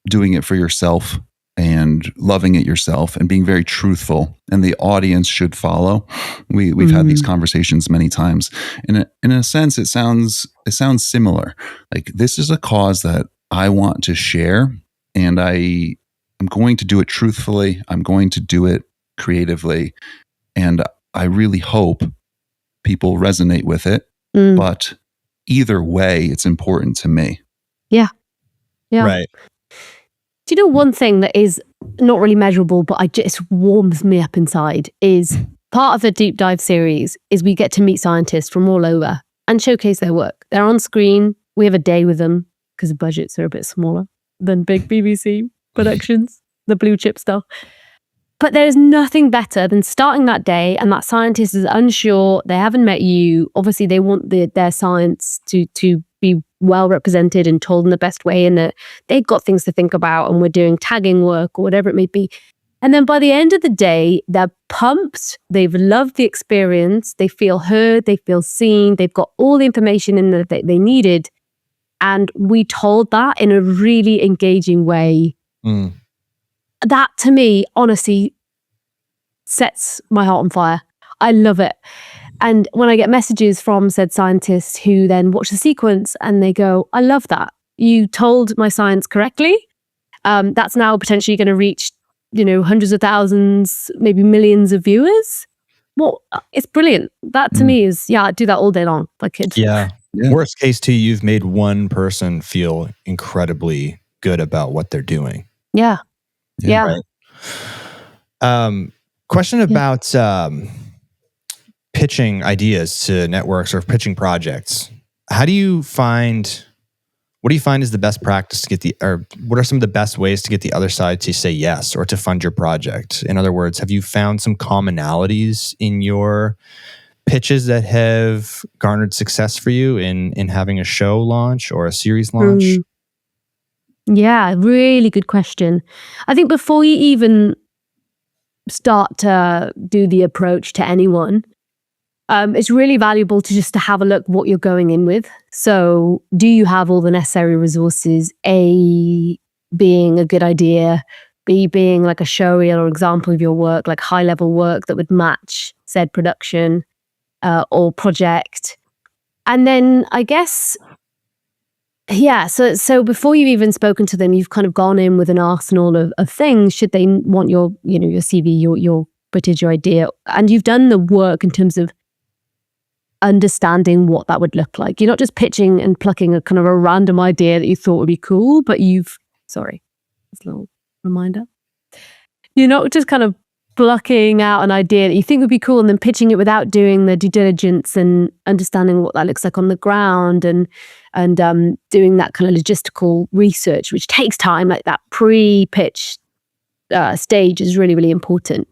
doing it for yourself and loving it yourself and being very truthful, and the audience should follow. We've had these conversations many times. In a sense, it sounds similar. Like, this is a cause that I want to share, and I'm going to do it truthfully. I'm going to do it creatively, and I really hope people resonate with it. But either way, it's important to me. Yeah. Right. Do you know one thing that is not really measurable, but it just warms me up inside, is part of the deep dive series is we get to meet scientists from all over and showcase their work. They're on screen. We have a day with them because the budgets are a bit smaller than big BBC productions, the blue chip stuff. But there's nothing better than starting that day and that scientist is unsure, they haven't met you. Obviously, they want their science to be well represented and told in the best way, and that they've got things to think about, and we're doing tagging work or whatever it may be. And then by the end of the day, they're pumped, they've loved the experience, they feel heard, they feel seen, they've got all the information in that they needed. And we told that in a really engaging way. That, to me, honestly, sets my heart on fire. I love it. And when I get messages from said scientists who then watch the sequence and they go, I love that. You told my science correctly. That's now potentially going to reach, hundreds of thousands, maybe millions of viewers. Well, it's brilliant. That to me is, I'd do that all day long if I could. Yeah. Worst case too, you've made one person feel incredibly good about what they're doing. Yeah. Right. Question about pitching ideas to networks or pitching projects. What do you find is the best practice to or what are some of the best ways to get the other side to say yes or to fund your project? In other words, have you found some commonalities in your pitches that have garnered success for you in having a show launch or a series launch? Yeah, really good question. I think before you even start to do the approach to anyone, it's really valuable to have a look what you're going in with. So do you have all the necessary resources? A, being a good idea. B, being like a show reel or example of your work, like high level work that would match said production or project. And then I guess, so before you've even spoken to them, you've kind of gone in with an arsenal of things should they want your CV, your footage, your idea. And you've done the work in terms of understanding what that would look like. You're not just pitching and plucking a kind of a random idea that you thought would be cool, but sorry, this little reminder. You're not just kind of plucking out an idea that you think would be cool and then pitching it without doing the due diligence and understanding what that looks like on the ground and doing that kind of logistical research, which takes time. Like that pre-pitch stage is really, really important.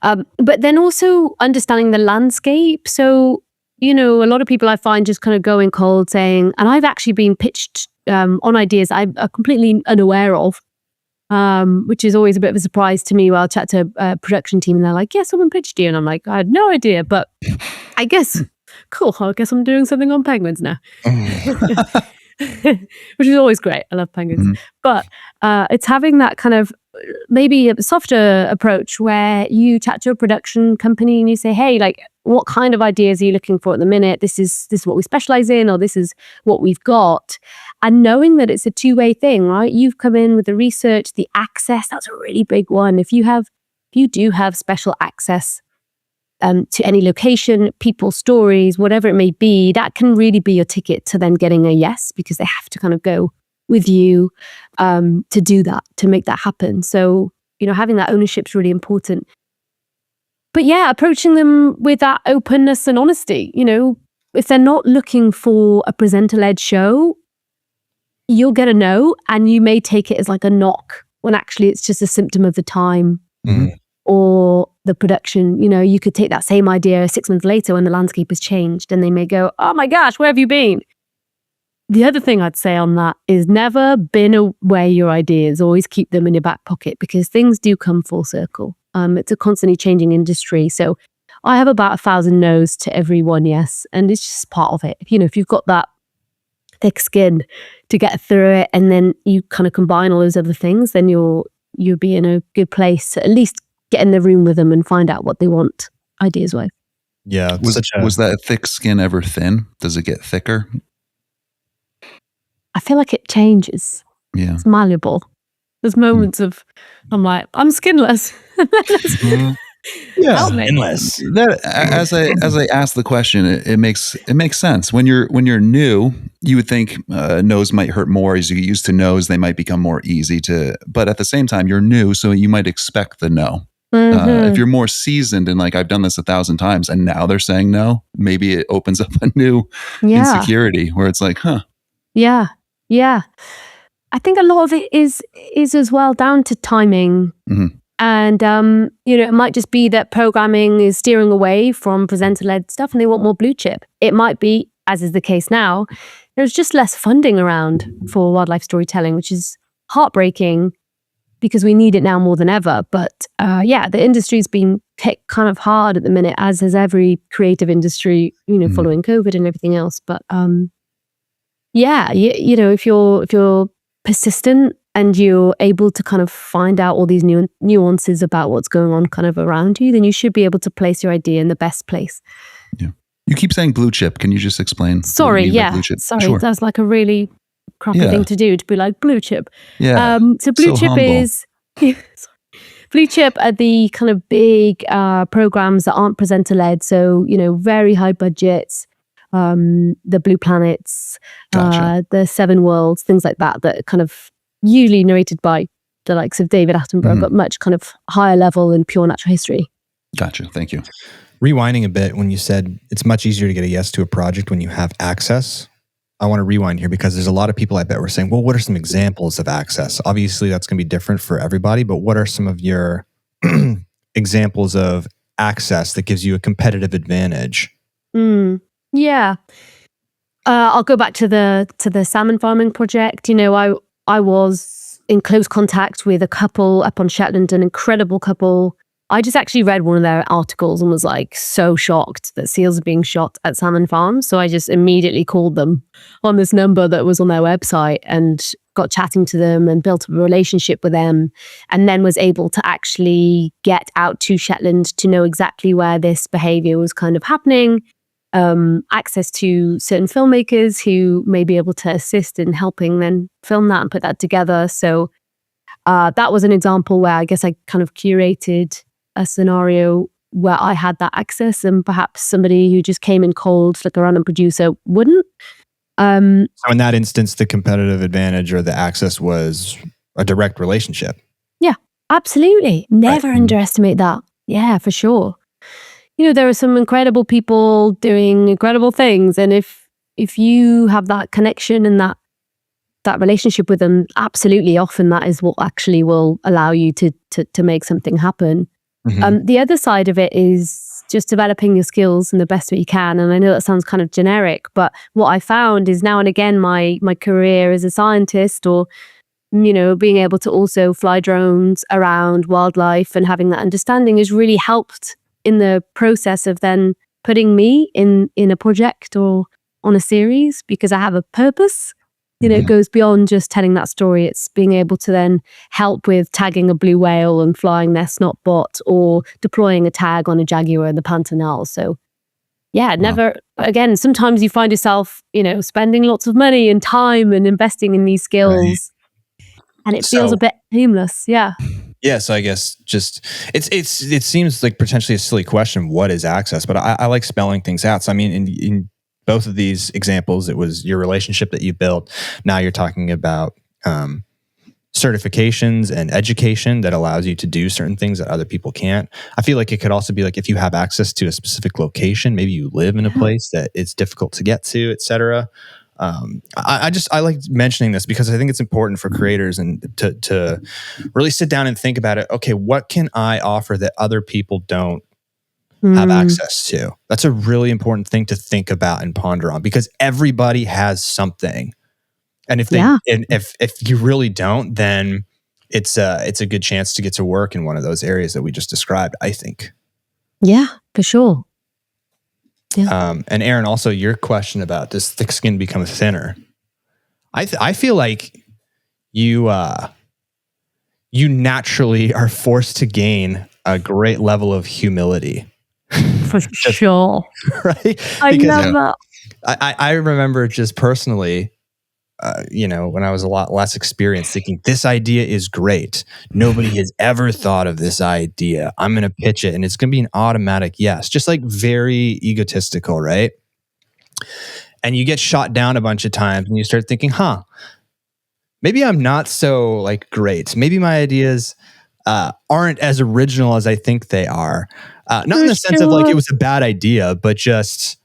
But then also understanding the landscape. So, a lot of people I find just kind of going cold saying, and I've actually been pitched on ideas I'm completely unaware of, which is always a bit of a surprise to me. While I'll chat to a production team and they're like, yeah, someone pitched you. And I'm like, I had no idea, but I guess, cool. I guess I'm doing something on penguins now. Which is always great. I love penguins. But it's having that kind of maybe a softer approach where you chat to a production company and you say, hey, like, what kind of ideas are you looking for at the minute? This is what we specialize in, or this is what we've got. And knowing that it's a two-way thing, right? You've come in with the research, the access, that's a really big one. If you do have special access to any location, people, stories, whatever it may be, that can really be your ticket to then getting a yes, because they have to kind of go with you to do that, to make that happen. So, having that ownership is really important. But yeah, approaching them with that openness and honesty, if they're not looking for a presenter-led show, you'll get a no, and you may take it as like a knock when actually it's just a symptom of the time or the production. You know, you could take that same idea 6 months later when the landscape has changed, and they may go, oh my gosh, where have you been? The other thing I'd say on that is never bin away your ideas. Always keep them in your back pocket, because things do come full circle. It's a constantly changing industry. So I have about 1,000 no's to every one yes. And it's just part of it. You know, if you've got that thick skin to get through it, and then you kind of combine all those other things, then you'll be in a good place to at least get in the room with them and find out what they want ideas with. Yeah. Was that thick skin ever thin? Does it get thicker? I feel like it changes. Yeah. It's malleable. There's moments of, I'm like, I'm skinless. Yeah, skinless. That, as I ask the question, it makes sense. When you're new, you would think no's might hurt more. As you get used to no's, they might become more easy to. But at the same time, you're new, so you might expect the no. If you're more seasoned and like, I've done this 1,000 times, and now they're saying no, maybe it opens up a new insecurity where it's like, huh. Yeah. Yeah. I think a lot of it is as well down to timing. And, you know, it might just be that programming is steering away from presenter-led stuff and they want more blue chip. It might be, as is the case now, there's just less funding around for wildlife storytelling, which is heartbreaking because we need it now more than ever. But yeah, the industry's been hit kind of hard at the minute, as has every creative industry, you know, following COVID and everything else. But yeah, you know, if you're persistent and you're able to kind of find out all these new nuances about what's going on kind of around you, then you should be able to place your idea in the best place. Yeah. You keep saying blue chip. Can you just explain? Sorry, yeah. Blue chip? Sorry, Sure. that's like a really crappy thing to do, to be like blue chip. Yeah. So blue chip humble. is blue chip are the kind of big programs that aren't presenter led. So, you know, very high budgets. The Blue Planets, the Seven Worlds, things like that are kind of usually narrated by the likes of David Attenborough, but much kind of higher level in pure natural history. Gotcha. Thank you. Rewinding a bit, when you said it's much easier to get a yes to a project when you have access, I want to rewind here because there's a lot of people I bet were saying, well, what are some examples of access? Obviously, that's going to be different for everybody, but what are some of your examples of access that gives you a competitive advantage? Yeah. I'll go back to the salmon farming project. You know, I was in close contact with a couple up on Shetland, an incredible couple. I just actually read one of their articles and was like so shocked that seals are being shot at salmon farms. So I just immediately called them on this number that was on their website and got chatting to them and built a relationship with them, and then was able to actually get out to Shetland to know exactly where this behavior was kind of happening. Access to certain filmmakers who may be able to assist in helping then film that and put that together. So that was an example where I guess I kind of curated a scenario where I had that access, and perhaps somebody who just came in cold, like a random producer, wouldn't. So in that instance, the competitive advantage or the access was a direct relationship. Yeah, absolutely. Never underestimate that. Yeah, for sure. You know, there are some incredible people doing incredible things. And if you have that connection and that relationship with them, absolutely, often that is what actually will allow you to make something happen. The other side of it is just developing your skills in the best way you can. And I know that sounds kind of generic, but what I found is now and again, my career as a scientist, or, you know, being able to also fly drones around wildlife and having that understanding has really helped in the process of then putting me in a project or on a series, because I have a purpose. You know, it goes beyond just telling that story. It's being able to then help with tagging a blue whale and flying their snot bot, or deploying a tag on a jaguar in the Pantanal. So yeah, again, sometimes you find yourself, you know, spending lots of money and time and investing in these skills, and it feels a bit aimless. Yeah. Yeah, so I guess just it seems like potentially a silly question. What is access? But I like spelling things out. So I mean, in both of these examples, it was your relationship that you built. Now you're talking about certifications and education that allows you to do certain things that other people can't. I feel like it could also be like if you have access to a specific location, maybe you live in a place that it's difficult to get to, etc. I like mentioning this because I think it's important for creators and to really sit down and think about it. Okay, what can I offer that other people don't have access to? That's a really important thing to think about and ponder on, because everybody has something. And if if you really don't, then it's a good chance to get to work in one of those areas that we just described, I think. Yeah, for sure. Yeah. And Aaron, also your question about does thick skin become thinner? I feel like you naturally are forced to gain a great level of humility. For sure. Right? I love that. I remember just personally, when I was a lot less experienced, thinking this idea is great. Nobody has ever thought of this idea. I'm going to pitch it and it's going to be an automatic yes. Just like very egotistical, right? And you get shot down a bunch of times and you start thinking, maybe I'm not so like great. Maybe my ideas aren't as original as I think they are. Not in the sense of like it was a bad idea, but just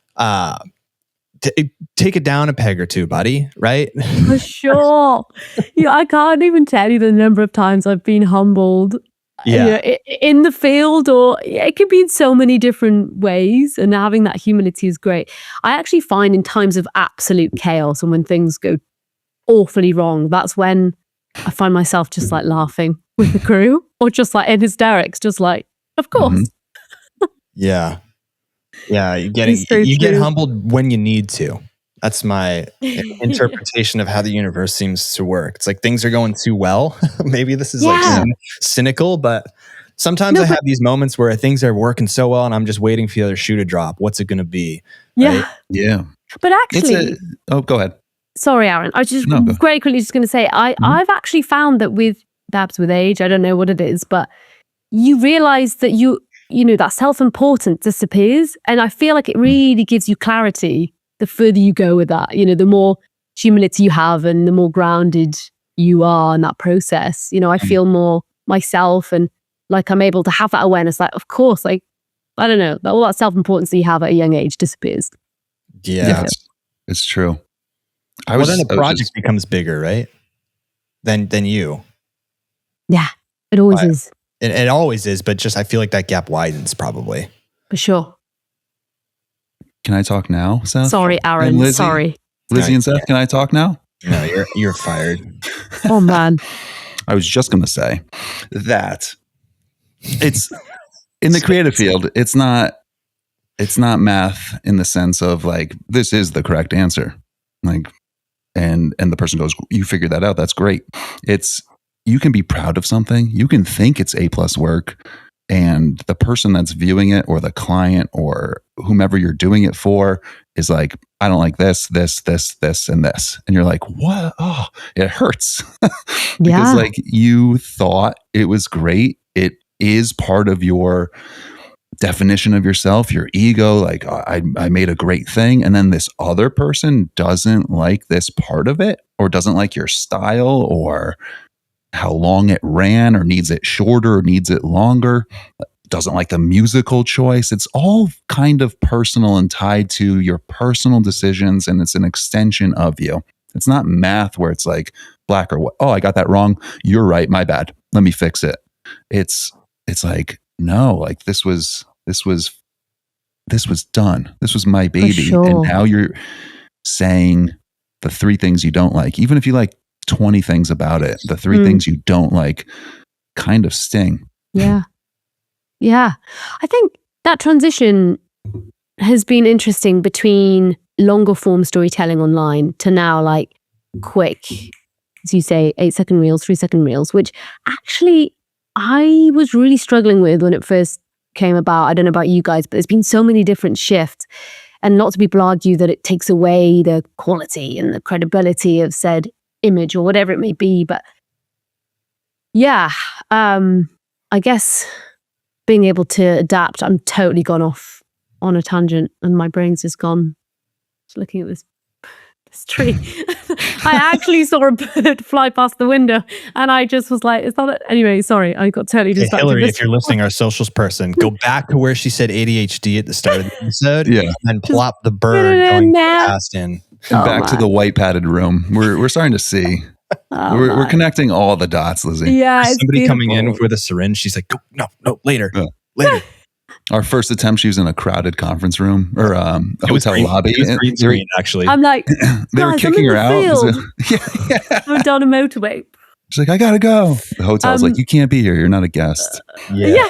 take it down a peg or two, buddy, right? For sure. I can't even tell you the number of times I've been humbled in the field, or it could be in so many different ways, and having that humility is great. I actually find in times of absolute chaos and when things go awfully wrong, that's when I find myself just like laughing with the crew, or just like in hysterics, just like, of course. Yeah. You get humbled when you need to. That's my interpretation of how the universe seems to work. It's like things are going too well. Maybe this is like cynical, but sometimes I have these moments where things are working so well and I'm just waiting for the other shoe to drop. What's it going to be? Yeah. Right? Yeah. But actually, go ahead. Sorry, Aaron. I was just very quickly just going to say, I've actually found that perhaps with age, I don't know what it is, but you realize that that self-importance disappears. And I feel like it really gives you clarity the further you go with that. The more humility you have and the more grounded you are in that process. I feel more myself, and like I'm able to have that awareness. Like, of course, like, I don't know, all that self-importance that you have at a young age disappears. Yeah, it's true. Then the project becomes bigger, right? Than you. Yeah, it always is. It always is, but just I feel like that gap widens probably. For sure. Can I talk now, Seth? Sorry, Aaron. Lizzie, sorry. Lizzie and Seth, can I talk now? No, you're fired. Oh man. I was just going to say that it's in the creative field. It's not math in the sense of like, this is the correct answer. Like, and the person goes, you figured that out. That's great. You can be proud of something. You can think it's A+ work, and the person that's viewing it, or the client, or whomever you're doing it for, is like, I don't like this, and this. And you're like, what? Oh, it hurts. Because like you thought it was great. It is part of your definition of yourself, your ego. Like, I made a great thing. And then this other person doesn't like this part of it, or doesn't like your style, or how long it ran, or needs it shorter, or needs it longer, doesn't like the musical choice. It's all kind of personal and tied to your personal decisions, and it's an extension of you. It's not math where it's like black or white. Oh, I got that wrong. You're right. My bad. Let me fix it. It's like, no, like this was done. This was my baby. Sure. And now you're saying the 3 things you don't like, even if you like 20 things about it, the 3 things you don't like kind of sting. Yeah. I think that transition has been interesting between longer form storytelling online to now like quick, as you say, 8-second reels, 3-second reels, which actually I was really struggling with when it first came about. I don't know about you guys, but there's been so many different shifts, and lots of people argue that it takes away the quality and the credibility of said image or whatever it may be. But yeah, I guess being able to adapt. I'm totally gone off on a tangent and my brain's just gone just looking at this tree. I actually saw a bird fly past the window, and I just was like, "Is that it?" Anyway, sorry, I got totally distracted. Hillary, if you're listening, our socials person, go back to where she said ADHD at the start of the episode, and plop the bird going past in. And back to the white padded room. We're starting to see. We're connecting all the dots, Lizzie. Yeah, somebody coming in with a syringe. She's like, no, later. Our first attempt, she was in a crowded conference room or a hotel lobby. It was green screen, actually. I'm like, they were kicking her out. I'm down a motorway. She's like, I gotta go. The hotel's like, you can't be here. You're not a guest. Yeah.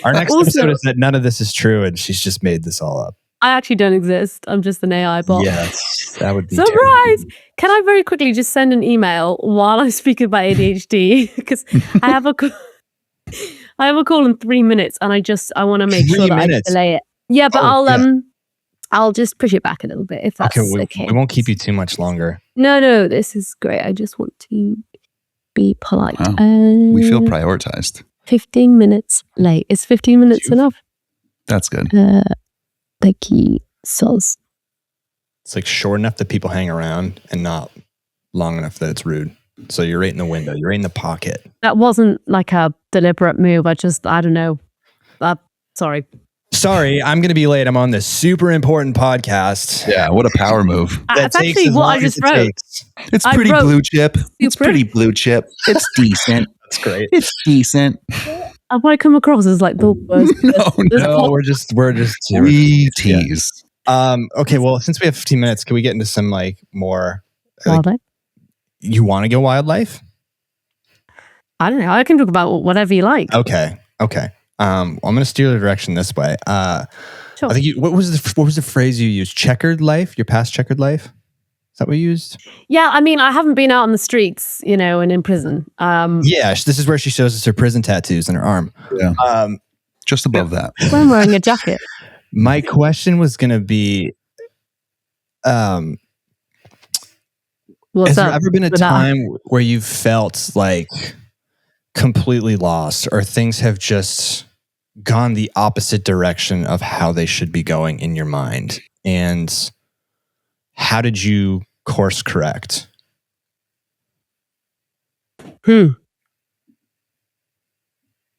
Our next episode is that none of this is true, and she's just made this all up. I actually don't exist. I'm just an AI bot. Yes, that would be surprise. terrible. Can I very quickly just send an email while I'm speaking about ADHD? Because I have a call in 3 minutes, and I want to make sure that I delay it. Yeah, but I'll just push it back a little bit if that's okay. We won't keep you too much longer. No, this is great. I just want to be polite. Wow. We feel prioritized. 15 minutes late. Is 15 minutes enough? That's good. The key sauce. It's like short enough that people hang around and not long enough that it's rude. So you're right in the window. You're right in the pocket. That wasn't like a deliberate move. I don't know. Sorry. I'm going to be late. I'm on this super important podcast. Yeah, what a power move. That's actually what I just wrote. It's pretty blue chip. It's pretty blue chip. It's decent. That's great. It's decent. Have I come across as like the worst? No, we're just we tease. Okay, well, since we have 15 minutes, can we get into some like more wildlife? You want to go wildlife? I don't know. I can talk about whatever you like. Okay. I'm going to steer the direction this way. Sure. I think what was the phrase you used? Checkered life? Your past checkered life? Is that what you used? Yeah, I mean, I haven't been out on the streets, and in prison. This is where she shows us her prison tattoos on her arm. Yeah. Just above that. I'm wearing a jacket. My question was going to be, has there ever been a time where you felt like completely lost, or things have just gone the opposite direction of how they should be going in your mind? And how did you course correct?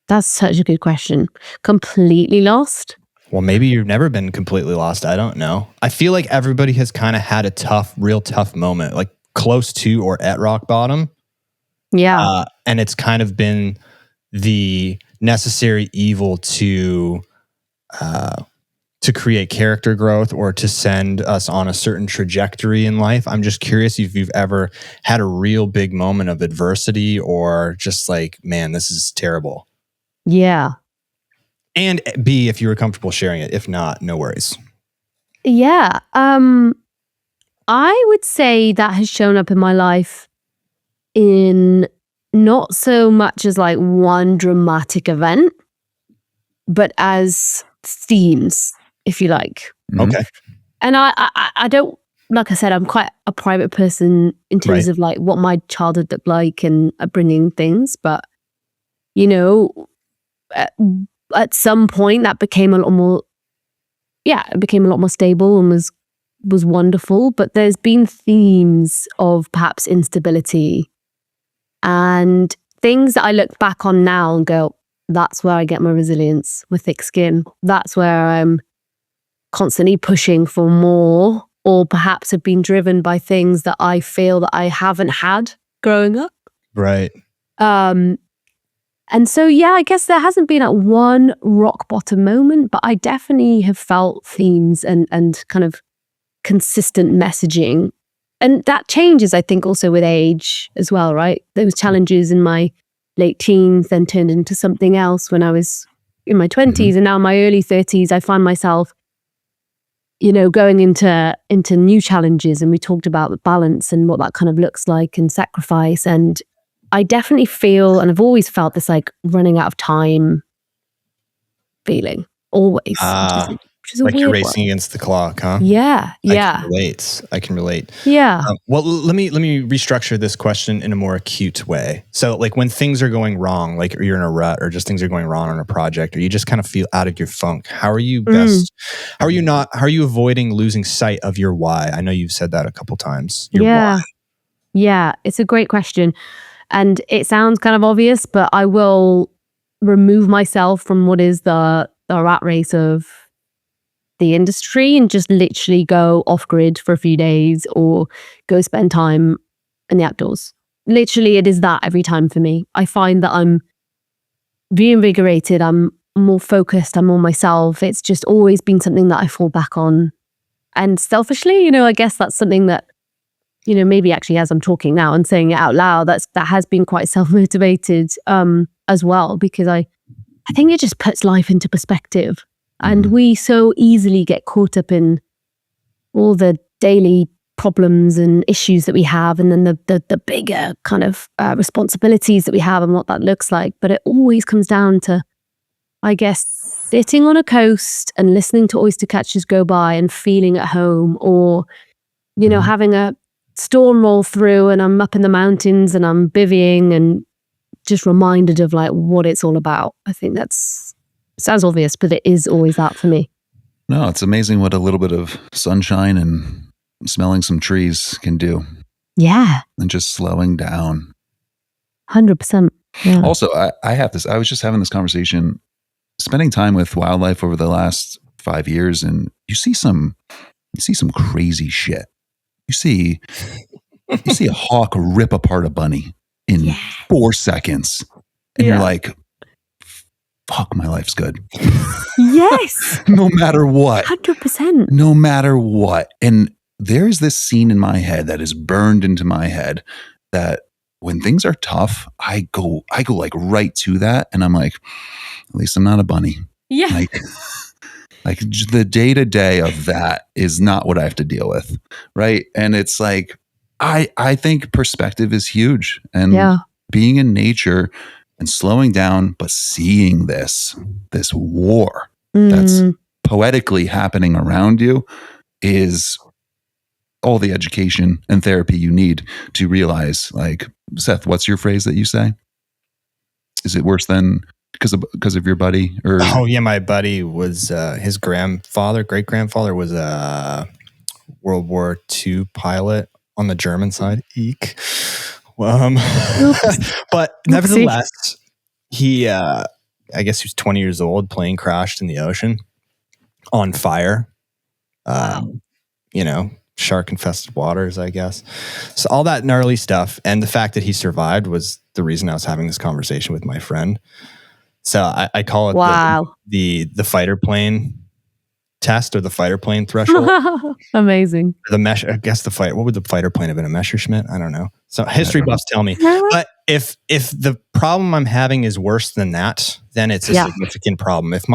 That's such a good question. Completely lost? Well, maybe you've never been completely lost. I don't know. I feel like everybody has kind of had a real tough moment, like close to or at rock bottom. Yeah. And it's kind of been the necessary evil to create character growth or to send us on a certain trajectory in life. I'm just curious if you've ever had a real big moment of adversity or just like, man, this is terrible. Yeah. And B, if you were comfortable sharing it. If not, no worries. Yeah. I would say that has shown up in my life in not so much as like one dramatic event, but as themes, if you like. Okay. And I don't, like I said, I'm quite a private person in terms of like what my childhood looked like and upbringing things. But, at some point that became a lot more, it became a lot more stable and was wonderful. But there's been themes of perhaps instability and things that I look back on now and go, that's where I get my resilience, my thick skin. That's where I'm constantly pushing for more, or perhaps have been driven by things that I feel that I haven't had growing up. Right. And so, I guess there hasn't been at one rock bottom moment, but I definitely have felt themes and kind of consistent messaging. And that changes, I think, also with age as well, right? Those challenges in my late teens then turned into something else when I was in my 20s, and now in my early 30s, I find myself, going into new challenges. And we talked about the balance and what that kind of looks like and sacrifice. And I definitely feel, and I've always felt this like running out of time feeling, always. Which is a like weird you're racing one. Against the clock, huh? Yeah. I can relate. Yeah. Well, let me restructure this question in a more acute way. So like when things are going wrong, like you're in a rut or just things are going wrong on a project, or you just kind of feel out of your funk, how are you avoiding losing sight of your why? I know you've said that a couple times. Your why. Yeah, it's a great question. And it sounds kind of obvious, but I will remove myself from what is the rat race of the industry and just literally go off grid for a few days or go spend time in the outdoors. Literally, it is that every time for me. I find that I'm reinvigorated, I'm more focused, I'm more myself. It's just always been something that I fall back on. And selfishly, I guess that's something that, maybe actually as I'm talking now and saying it out loud, that has been quite self-motivated as well, because I think it just puts life into perspective. And we so easily get caught up in all the daily problems and issues that we have, and then the bigger kind of responsibilities that we have and what that looks like. But it always comes down to, I guess, sitting on a coast and listening to oyster catchers go by and feeling at home, or, having a storm roll through and I'm up in the mountains and I'm bivvying and just reminded of like what it's all about. I think sounds obvious, but it is always that for me. No, it's amazing what a little bit of sunshine and smelling some trees can do. Yeah. And just slowing down. 100%. Yeah. Also, I was just having this conversation, spending time with wildlife over the last 5 years, and you see some crazy shit. You see a hawk rip apart a bunny in 4 seconds. And you're like, fuck, my life's good. Yes. No matter what. 100%. No matter what. And there's this scene in my head that is burned into my head that when things are tough, I go like right to that. And I'm like, at least I'm not a bunny. Yeah. Like the day-to-day of that is not what I have to deal with. Right. And it's like, I think perspective is huge, and being in nature and slowing down, but seeing this war that's poetically happening around you is all the education and therapy you need to realize. Like, Seth, what's your phrase that you say? Is it worse than because of your buddy? Or oh yeah, my buddy was his great grandfather was a World War II pilot on the German side. Eek. But nevertheless, he I guess he was 20 years old. Plane crashed in the ocean on fire. Shark infested waters, I guess. So all that gnarly stuff, and the fact that he survived was the reason I was having this conversation with my friend. So I call it the fighter plane test, or the fighter plane threshold. Amazing. The mesh, I guess what would the fighter plane have been? A Messerschmitt? I don't know. So history buffs tell me. But if the problem I'm having is worse than that, then it's a significant problem. If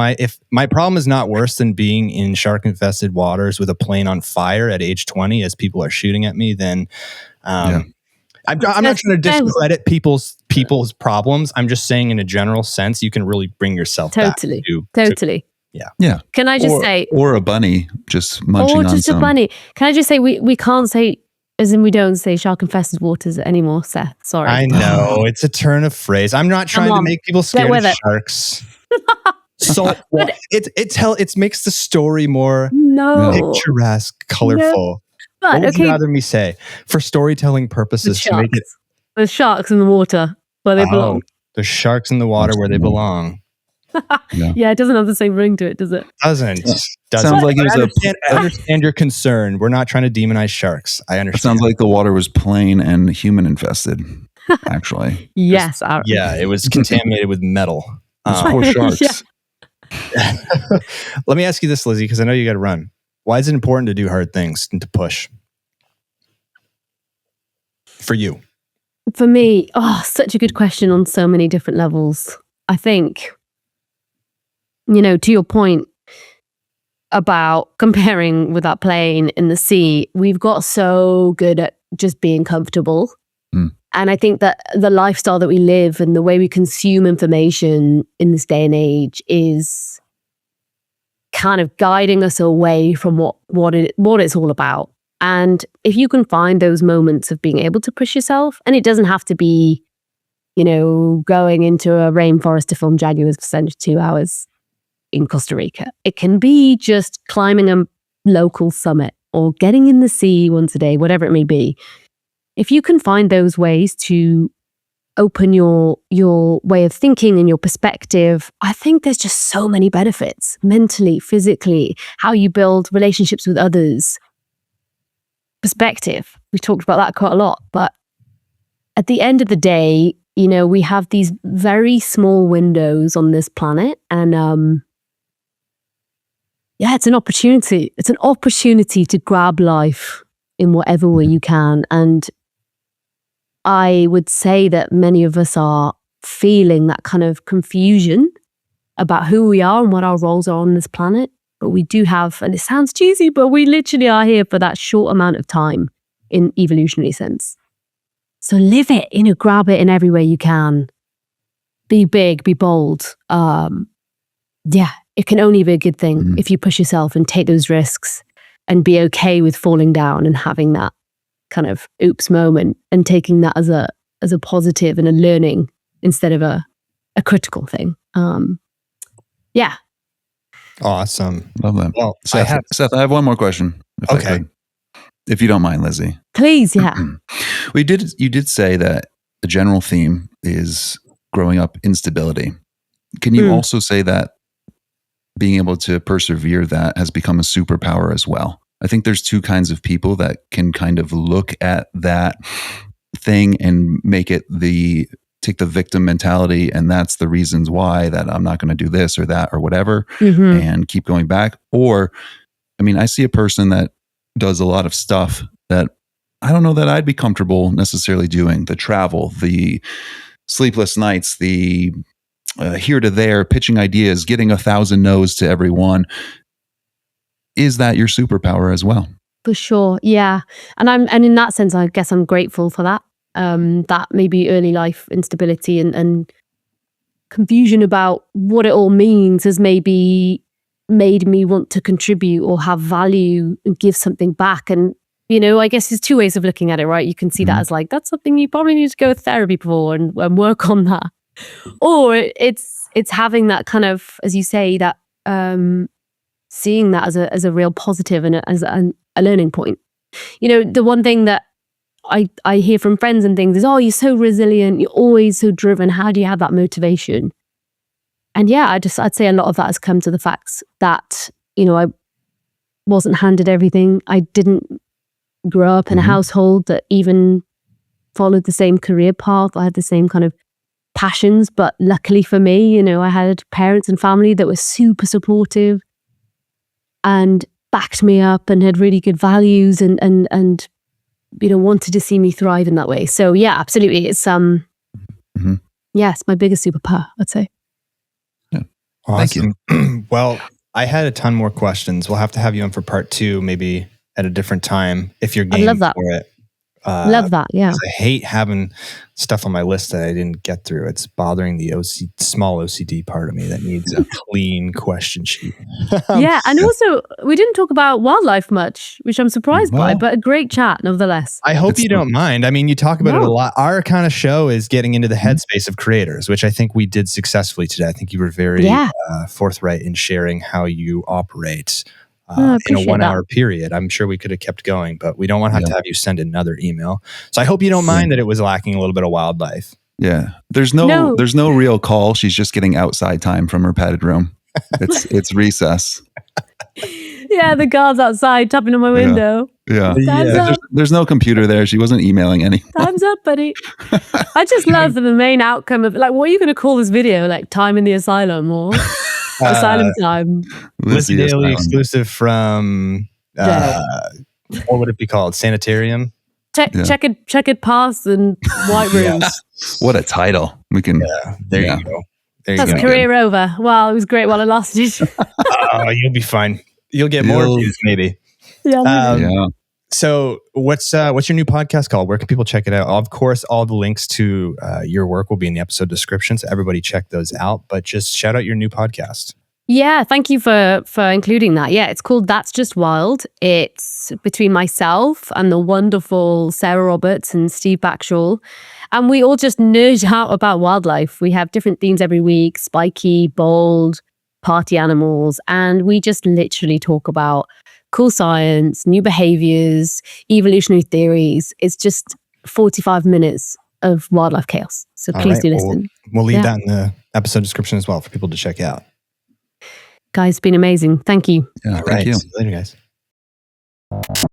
my problem is not worse than being in shark infested waters with a plane on fire at age 20 as people are shooting at me, then I'm not trying to discredit people's problems. I'm just saying, in a general sense, you can really bring yourself back to. Yeah. Can I just say, or a bunny just munching on a bunny? Can I just say, we can't say, as in we don't say shark infested waters anymore, Seth. Sorry. I know it's a turn of phrase. I'm not trying to make people scared of sharks. Salt water. It makes the story more picturesque, colorful. But, what would you rather me say? For storytelling purposes, to make it the sharks in the water where they belong. The sharks in the water where they belong. Yeah, it doesn't have the same ring to it, does it? Doesn't. Sounds like I understand your concern. We're not trying to demonize sharks. I understand. It sounds like the water was plain and human infested, actually. Yes. It was contaminated with metal. Poor sharks. Let me ask you this, Lizzie, because I know you got to run. Why is it important to do hard things and to push? For you? For me, such a good question on so many different levels. I think, to your point about comparing with that plane in the sea, we've got so good at just being comfortable. And I think that the lifestyle that we live and the way we consume information in this day and age is kind of guiding us away from what it's all about. And if you can find those moments of being able to push yourself, and it doesn't have to be, going into a rainforest to film jaguars for 72 hours in Costa Rica. It can be just climbing a local summit or getting in the sea once a day, whatever it may be. if you can find those ways to open your way of thinking and your perspective, I think there's just so many benefits mentally, physically, how you build relationships with others. Perspective. We talked about that quite a lot, but at the end of the day, we have these very small windows on this planet, and it's an opportunity. It's an opportunity to grab life in whatever way you can. And I would say that many of us are feeling that kind of confusion about who we are and what our roles are on this planet. But we do have, and it sounds cheesy, but we literally are here for that short amount of time in evolutionary sense. So live it, grab it in every way you can. Be big, be bold. It can only be a good thing if you push yourself and take those risks and be okay with falling down and having that kind of oops moment and taking that as a positive and a learning instead of a critical thing. Awesome. Love that. Well, Seth, I have one more question. If you don't mind, Lizzie. Please, yeah. You did say that the general theme is growing up instability. Can you also say that being able to persevere that has become a superpower as well? I think there's two kinds of people that can kind of look at that thing and make it take the victim mentality, and that's the reasons why that I'm not going to do this or that or whatever, and keep going back. Or, I see a person that does a lot of stuff that I don't know that I'd be comfortable necessarily doing. The travel, the sleepless nights, the here to there, pitching ideas, getting 1,000 no's to everyone. Is that your superpower as well? For sure, yeah. And in that sense, I guess I'm grateful for that. That maybe early life instability and confusion about what it all means has maybe made me want to contribute or have value and give something back. And I guess there's two ways of looking at it, right? You can see that as like, that's something you probably need to go to therapy for and work on that. Or it's having that kind of, as you say, that seeing that as a real positive and as a learning point. The one thing that I hear from friends and things is, oh, you're so resilient, you're always so driven. How do you have that motivation? And I'd say a lot of that has come to the facts that, I wasn't handed everything. I didn't grow up in a household that even followed the same career path. I had the same kind of passions, but luckily for me, I had parents and family that were super supportive and backed me up and had really good values and wanted to see me thrive in that way. So absolutely. It's it's my biggest superpower, I'd say. Yeah. Awesome. Thank you. Well, I had a ton more questions. We'll have to have you on for part 2, maybe at a different time if you're game for it. Love that, yeah. I hate having stuff on my list that I didn't get through. It's bothering the small OCD part of me that needs a clean question sheet. And also, we didn't talk about wildlife much, which I'm surprised by, but a great chat nevertheless. I hope you don't mind. You talk about it a lot. Our kind of show is getting into the headspace of creators, which I think we did successfully today. I think you were very forthright in sharing how you operate. In a 1 hour period. I'm sure we could have kept going, but we don't want to have you send another email. So I hope you don't mind that it was lacking a little bit of wildlife. Yeah. There's no real call. She's just getting outside time from her padded room. It's recess. Yeah, the guard's outside tapping on my window. Yeah. Time's up. There's no computer there. She wasn't emailing anyone. Time's up, buddy. I just love the main outcome of what are you going to call this video? Like time in the asylum or asylum time? Lizzie Daly exclusive from what would it be called? Sanitarium? Checkered paths and white rooms. What a title. We can there you go. That's career over. Well, it was great while it lasted. You'll be fine. You'll get more views maybe. Yeah. So what's your new podcast called? Where can people check it out? Of course, all the links to your work will be in the episode description, so everybody check those out. But just shout out your new podcast. Yeah, thank you for including that. Yeah, it's called That's Just Wild. It's between myself and the wonderful Sarah Roberts and Steve Backshall. And we all just nerd out about wildlife. We have different themes every week, spiky, bold, party animals. And we just literally talk about cool science, new behaviors, evolutionary theories. It's just 45 minutes of wildlife chaos. So please do listen. We'll leave that in the episode description as well for people to check out. Guys, it's been amazing. Thank you. Yeah, thank you. See you later, guys.